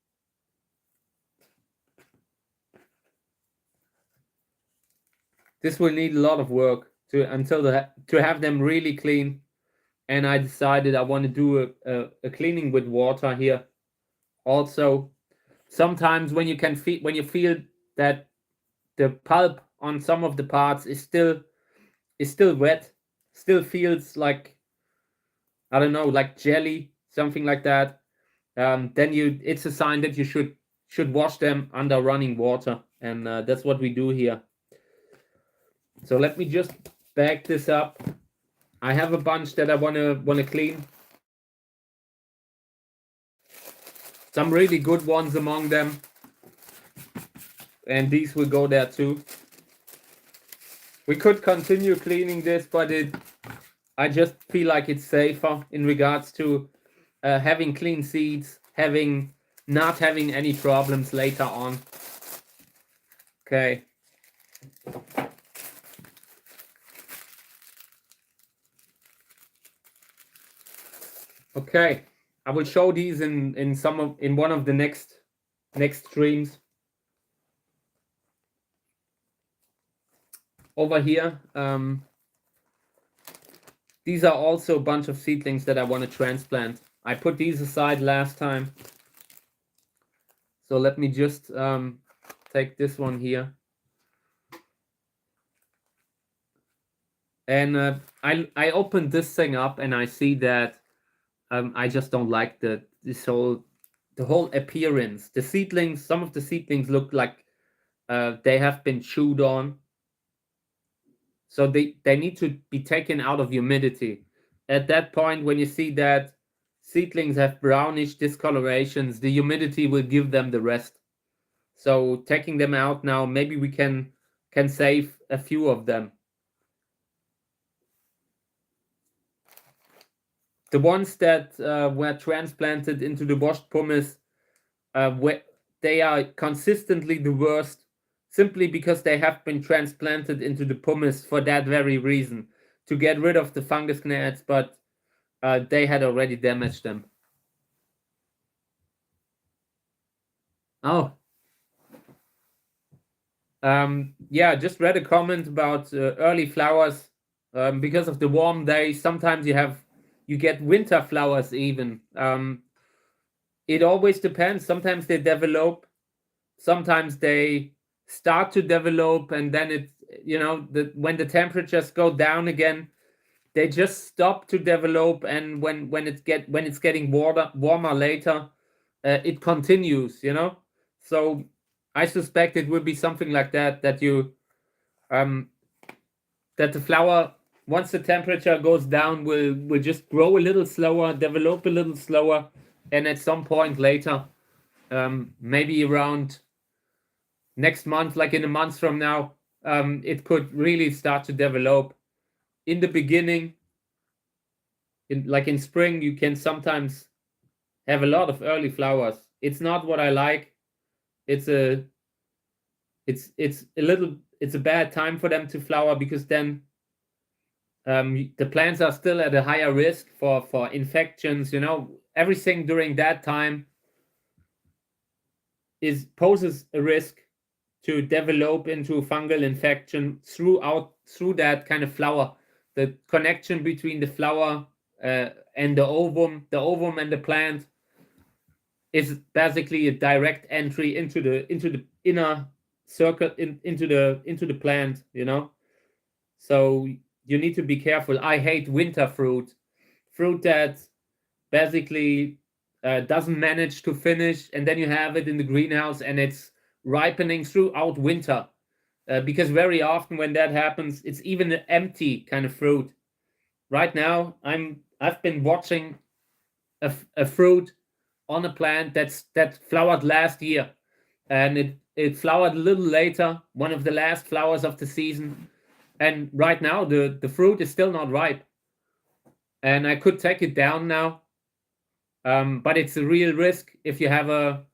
This will need a lot of work to have them really clean. And I decided I want to do a cleaning with water here. Also, sometimes when you feel that the pulp on some of the parts is still wet, still feels like, I don't know, like jelly, something like that, then it's a sign that you should wash them under running water, and that's what we do here. So let me just bag this up. I have a bunch that I wanna clean. Some really good ones among them, and these will go there too. We could continue cleaning this, but I just feel like it's safer in regards to having clean seeds, not having any problems later on. Okay. Okay, I will show these in one of the next streams. Over here, these are also a bunch of seedlings that I want to transplant. I put these aside last time. So let me just take this one here. And I opened this thing up and I see that I just don't like the whole appearance. The seedlings, some of the seedlings look like they have been chewed on. So they need to be taken out of humidity. At that point, when you see that seedlings have brownish discolorations, the humidity will give them the rest. So taking them out now, maybe we can save a few of them. The ones that were transplanted into the washed pumice, they are consistently the worst, simply because they have been transplanted into the pumice for that very reason, to get rid of the fungus gnats. But they had already damaged them. Oh. Yeah, just read a comment about early flowers. Because of the warm days, sometimes you get winter flowers even. It always depends. Sometimes they develop, sometimes they start to develop, and then when the temperatures go down again, they just stop to develop, and when it's getting warmer later, it continues, So I suspect it will be something like that that the flower, once the temperature goes down, will just grow a little slower, develop a little slower, and at some point later, maybe around next month, like in a month from now, it could really start to develop. In the beginning, in spring, you can sometimes have a lot of early flowers. It's not what I like. It's a bad time for them to flower, because then the plants are still at a higher risk for infections. Everything during that time poses a risk to develop into fungal infection through that kind of flower. The connection between the flower and the ovum and the plant is basically a direct entry into the inner circle, into the plant. So you need to be careful. I hate winter fruit that basically doesn't manage to finish, and then you have it in the greenhouse and it's ripening throughout winter, because very often when that happens, it's even an empty kind of fruit. Right now, I've been watching a fruit on a plant that flowered last year, and it flowered a little later, one of the last flowers of the season, and right now the fruit is still not ripe, and I could take it down now. But it's a real risk if you have a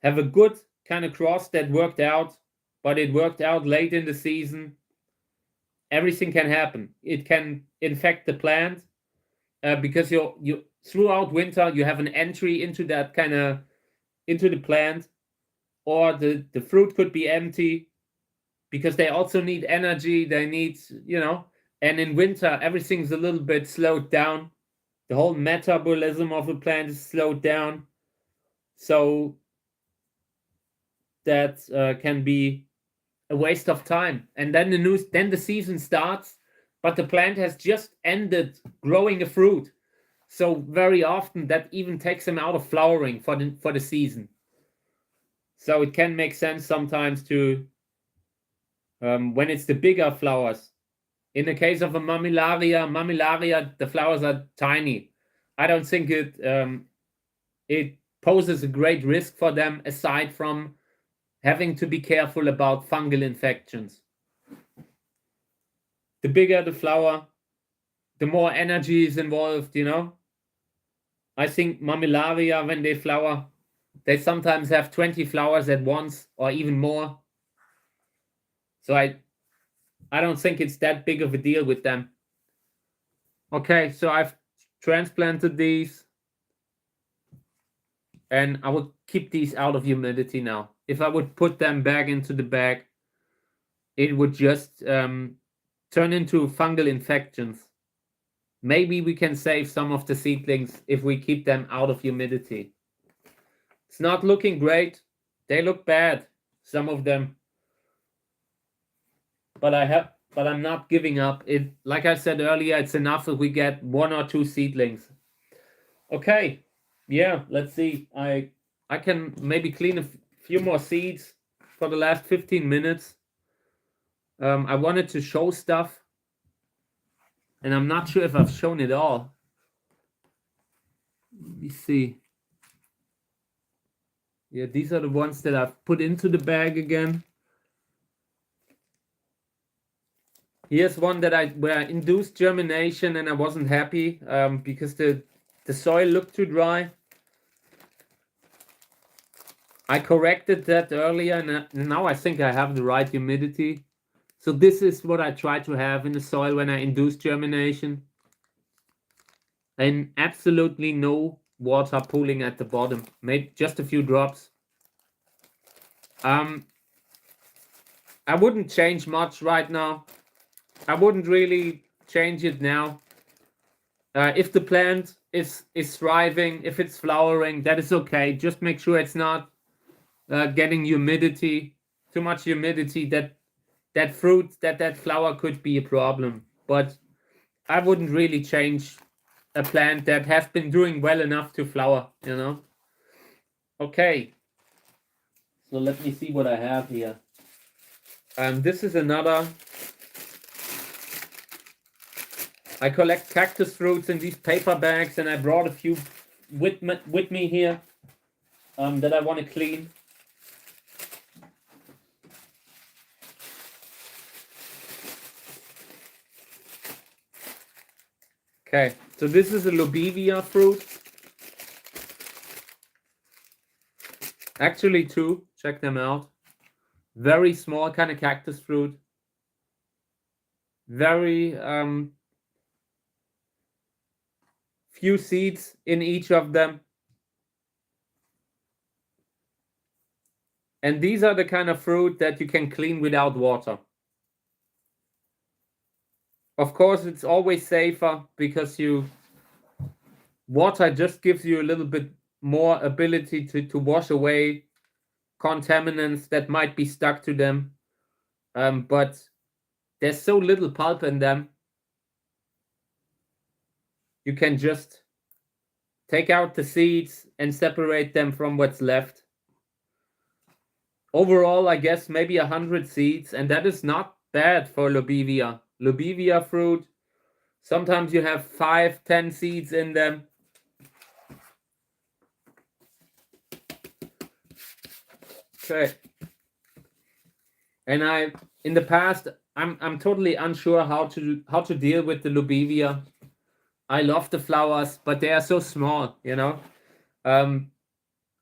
good kind of cross that worked out, but it worked out late in the season. Everything can happen. It can infect the plant, because you throughout winter you have an entry into that kind of into the plant, or the fruit could be empty, because they also need energy. They need, and in winter everything's a little bit slowed down. The whole metabolism of a plant is slowed down, so that can be a waste of time. And then the season starts, but the plant has just ended growing a fruit. So very often that even takes them out of flowering for the season. So it can make sense sometimes to, when it's the bigger flowers. In the case of a mammillaria, the flowers are tiny. I don't think it poses a great risk for them, aside from having to be careful about fungal infections. The bigger the flower, the more energy is involved, I think mammillaria, when they flower, they sometimes have 20 flowers at once or even more. So I don't think it's that big of a deal with them. Okay, so I've transplanted these, and I will keep these out of humidity now. If I would put them back into the bag, it would just turn into fungal infections. Maybe we can save some of the seedlings if we keep them out of humidity. It's not looking great. They look bad, some of them. But I'm not giving up. It, like I said earlier, it's enough if we get 1 or 2 seedlings. Okay, yeah, let's see. I can maybe clean a few more seeds for the last 15 minutes. I wanted to show stuff, and I'm not sure if I've shown it all. Let me see. Yeah, these are the ones that I've put into the bag again. Here's one where I induced germination, and I wasn't happy because the soil looked too dry. I corrected that earlier, and now I think I have the right humidity. So this is what I try to have in the soil when I induce germination. and absolutely no water pooling at the bottom. Maybe just a few drops. I wouldn't change much right now. I wouldn't really change it now. If the plant is thriving, if it's flowering, that is okay. Just make sure it's not getting humidity, too much humidity. That fruit, that flower could be a problem. But I wouldn't really change a plant that has been doing well enough to flower, you know. Okay, so let me see what I have here. This is another. I collect cactus fruits in these paper bags, and I brought a few with me here that I want to clean. Okay, so this is a Lobivia fruit. Actually, two. Check them out. Very small kind of cactus fruit. Very few seeds in each of them. And these are the kind of fruit that you can clean without water. Of course, it's always safer because water just gives you a little bit more ability to wash away contaminants that might be stuck to them. But there's so little pulp in them. You can just take out the seeds and separate them from what's left. Overall, I guess maybe 100 seeds, and that is not bad for Lobivia. Lobivia fruit, sometimes you have 5-10 seeds in them. Okay. And in the past, I'm totally unsure how to deal with the Lobivia. I love the flowers, but they are so small, you know. I'm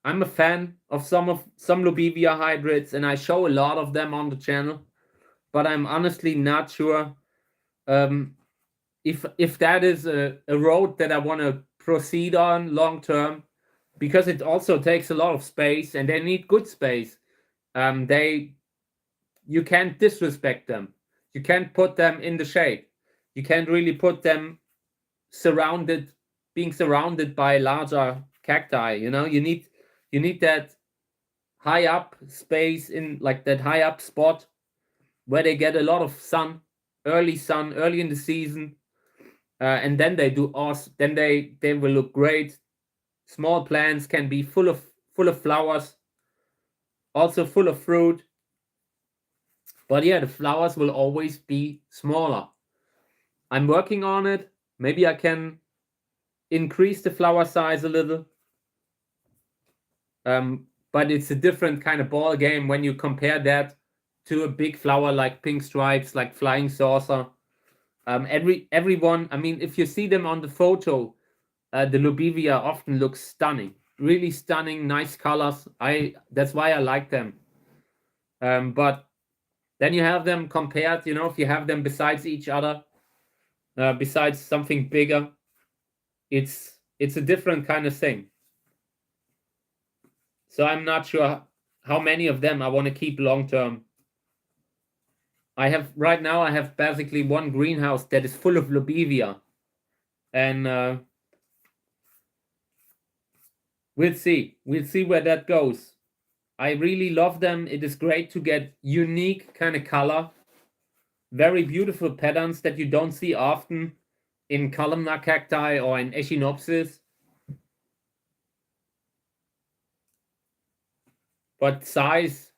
a fan of some Lobivia hybrids, and I show a lot of them on the channel, but I'm honestly not sure if that is a road that I want to proceed on long term, because it also takes a lot of space, and they need good space. You can't disrespect them. You can't put them in the shade. You can't really put them being surrounded by larger cacti. You know, you need that high up space, in like that high up spot where they get a lot of sun early in the season, and then they do awesome. Then they will look great. Small plants can be full of flowers, also full of fruit. But yeah, the flowers will always be smaller. I'm working on it. Maybe I can increase the flower size a little. But it's a different kind of ball game when you compare that to a big flower like pink stripes, like flying saucer. Everyone, I mean, if you see them on the photo, the Lobivia often looks stunning, really stunning, nice colors. That's why I like them. But then you have them compared, you know, if you have them besides each other, besides something bigger, it's a different kind of thing. So I'm not sure how many of them I want to keep long term. Right now I have basically one greenhouse that is full of Lobivia, and we'll see where that goes. I really love them. It is great to get unique kind of color, very beautiful patterns that you don't see often in columnar cacti or in Echinopsis. But size,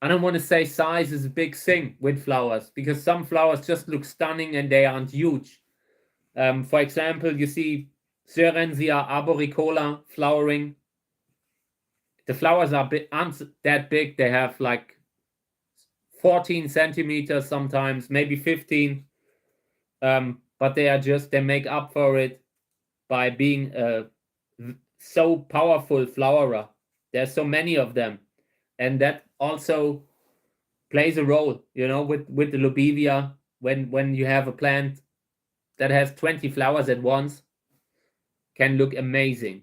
I don't want to say size is a big thing with flowers, because some flowers just look stunning and they aren't huge. For example, you see Cerensia arboricola flowering. The flowers aren't that big. They have like 14 centimeters sometimes, maybe 15. But they make up for it by being a so powerful flowerer. There's so many of them, and that also plays a role, you know, with the Lobivia. When you have a plant that has 20 flowers at once can look amazing.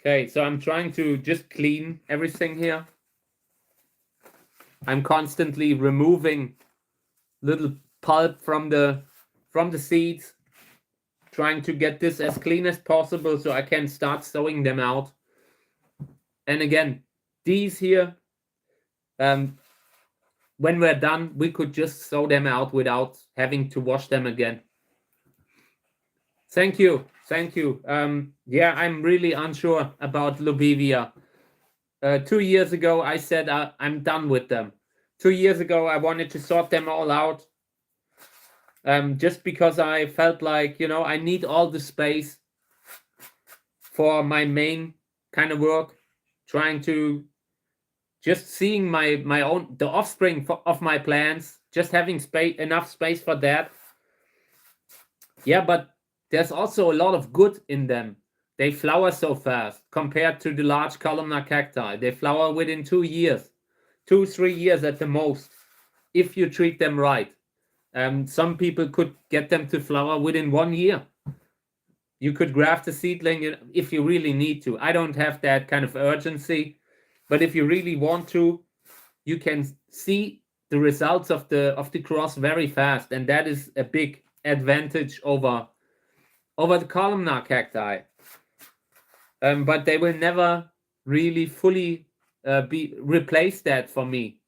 Okay, so I'm trying to just clean everything here. I'm constantly removing little pulp from the seeds, trying to get this as clean as possible so I can start sowing them out. And again, these here, when we're done, we could just sow them out without having to wash them again. Thank you. Yeah, I'm really unsure about Lobivia. 2 years ago, I said I'm done with them. 2 years ago, I wanted to sort them all out. Just because I felt like, I need all the space for my main kind of work, trying to just seeing the offspring of my plants, just having enough space for that. Yeah, but there's also a lot of good in them. They flower so fast compared to the large columnar cacti. They flower within 2 years, 3 years at the most, if you treat them right. Some people could get them to flower within 1 year. You could graft a seedling if you really need to. I don't have that kind of urgency, but if you really want to, you can see the results of the cross very fast, and that is a big advantage over the columnar cacti. But they will never really fully replace that for me,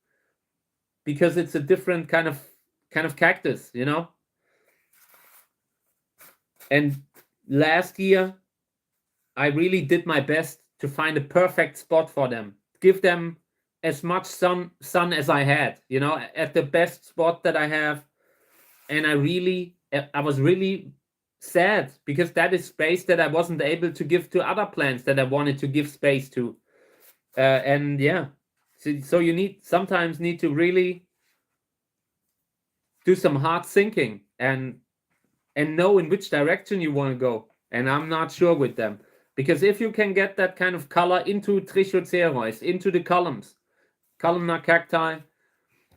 because it's a different kind of cactus, And last year, I really did my best to find a perfect spot for them. Give them as much sun as I had, at the best spot that I have. And I was really sad, because that is space that I wasn't able to give to other plants that I wanted to give space to. And yeah, so you sometimes need to really do some hard thinking and know in which direction you want to go. And I'm not sure with them, because if you can get that kind of color into Trichocereus, into the columnar cacti,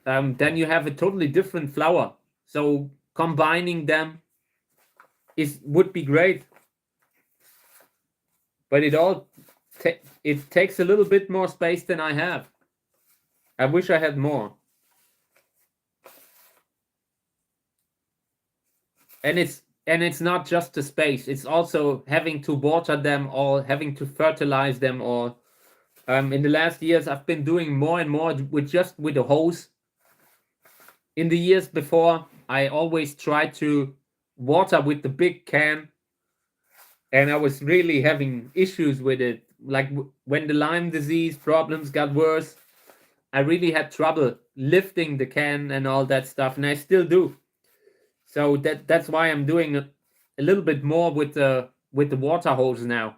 then you have a totally different flower. So combining them would be great, but it takes a little bit more space than I have. I wish I had more. And it's not just the space, it's also having to water them or having to fertilize them, or in the last years I've been doing more and more with a hose. In the years before, I always tried to water with the big can, and I was really having issues with it. Like when the Lyme disease problems got worse, I really had trouble lifting the can and all that stuff, and I still do. So that's why I'm doing a little bit more with the water hose now.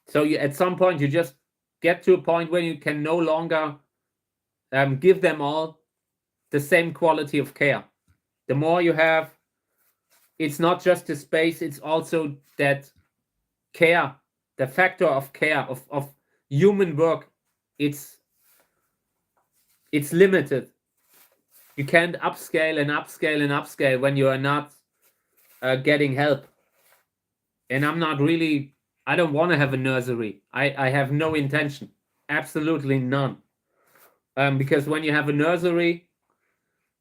So at some point you just get to a point where you can no longer give them all the same quality of care. The more you have, it's not just the space, it's also that care, the factor of care, of human work. It's limited. You can't upscale and upscale and upscale when you are not getting help. And I don't want to have a nursery. I have no intention, absolutely none. Because when you have a nursery,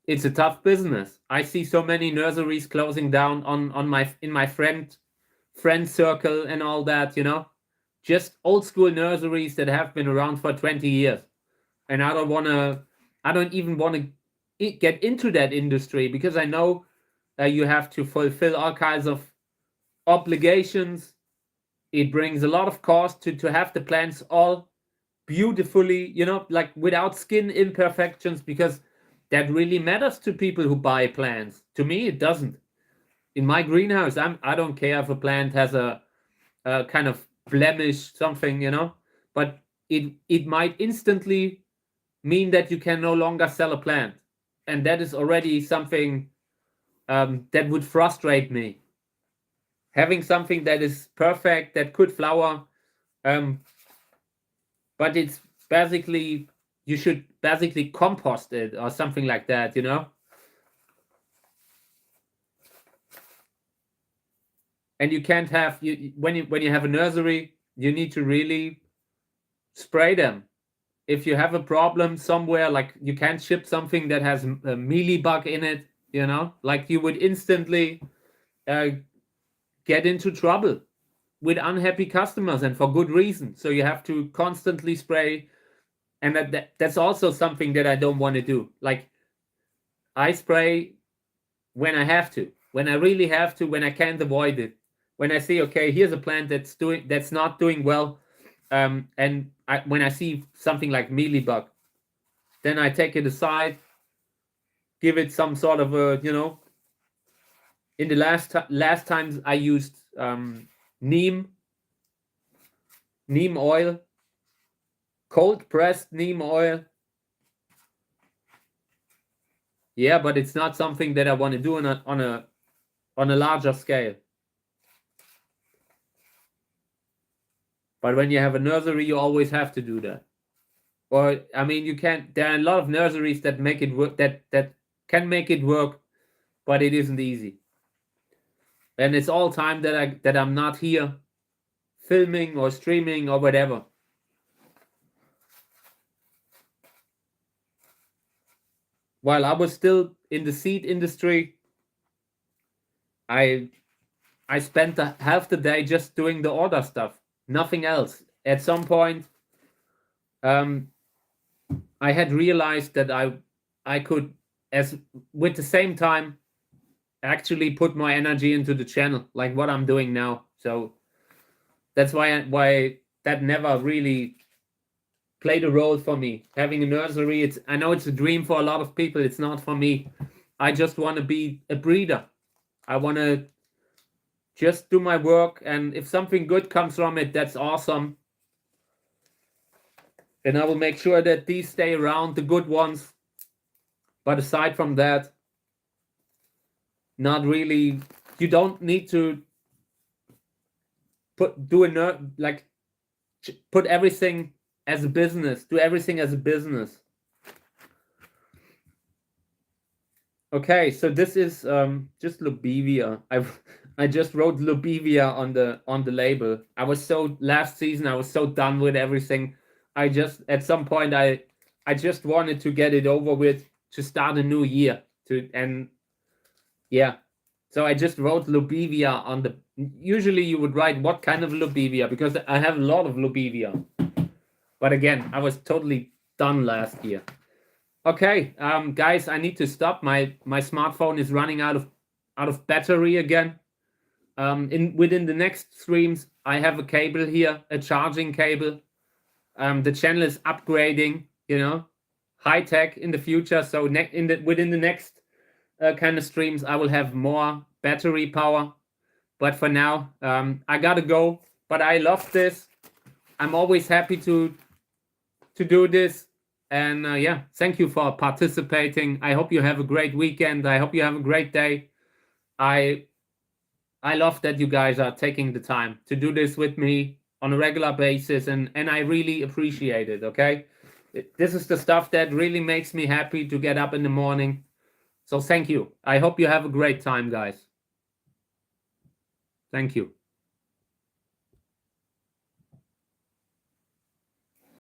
it's a tough business. I see so many nurseries closing down in my friend circle and all that, just old school nurseries that have been around for 20 years. And I don't even want to get into that industry, because I know you have to fulfill all kinds of obligations. It brings a lot of cost to have the plants all beautifully, like without skin imperfections, because that really matters to people who buy plants. To me, it doesn't. In my greenhouse, I don't care if a plant has a kind of blemish, something, but it might instantly mean that you can no longer sell a plant, and that is already something that would frustrate me. Having something that is perfect, that could flower, but it's basically you should basically compost it or something like that, you know. And you can't have when you have a nursery, you need to really spray them. If you have a problem somewhere, like you can't ship something that has a mealybug in it, you know, like you would instantly get into trouble with unhappy customers, and for good reason. So you have to constantly spray, and that's also something that I don't want to do. Like, I spray when I have to, when I really have to, when I can't avoid it. When I see, okay, here's a plant that's not doing well, and when I see something like mealybug, then I take it aside, give it some sort of a, you know. In the last times I used neem oil, cold pressed neem oil. Yeah, but it's not something that I want to do on a larger scale. But when you have a nursery, you always have to do that. Or I mean, you can't. There are a lot of nurseries that make it work. That can make it work, but it isn't easy. And it's all time that I'm not here, filming or streaming or whatever. While I was still in the seed industry, I spent half the day just doing the order stuff, nothing else. At some point, I had realized that I could, as with the same time, actually put my energy into the channel, like what I'm doing now. So that's why that never really played a role for me. Having a nursery, I know it's a dream for a lot of people. It's not for me. I just want to be a breeder. I want to just do my work, and if something good comes from it, that's awesome. And I will make sure that these stay around, the good ones. But aside from that, not really. You don't need to put everything as a business. Do everything as a business. Okay, so this is just Lobevia. I just wrote Lobevia on the label. Last season I was so done with everything. At some point I just wanted to get it over with, to start a new year. So I just wrote Lobevia on the. Usually you would write what kind of Lobevia, because I have a lot of Lobevia. But again, I was totally done last year. Okay, guys, I need to stop. My smartphone is running out of battery again. Within the next streams, I have a cable here, a charging cable. The channel is upgrading, you know, high tech in the future. So within the next kind of streams, I will have more battery power. But for now, I gotta go. But I love this. I'm always happy to do this. And yeah, thank you for participating. I hope you have a great weekend. I hope you have a great day. I love that you guys are taking the time to do this with me on a regular basis, and I really appreciate it, okay? This is the stuff that really makes me happy to get up in the morning. So thank you. I hope you have a great time, guys. Thank you.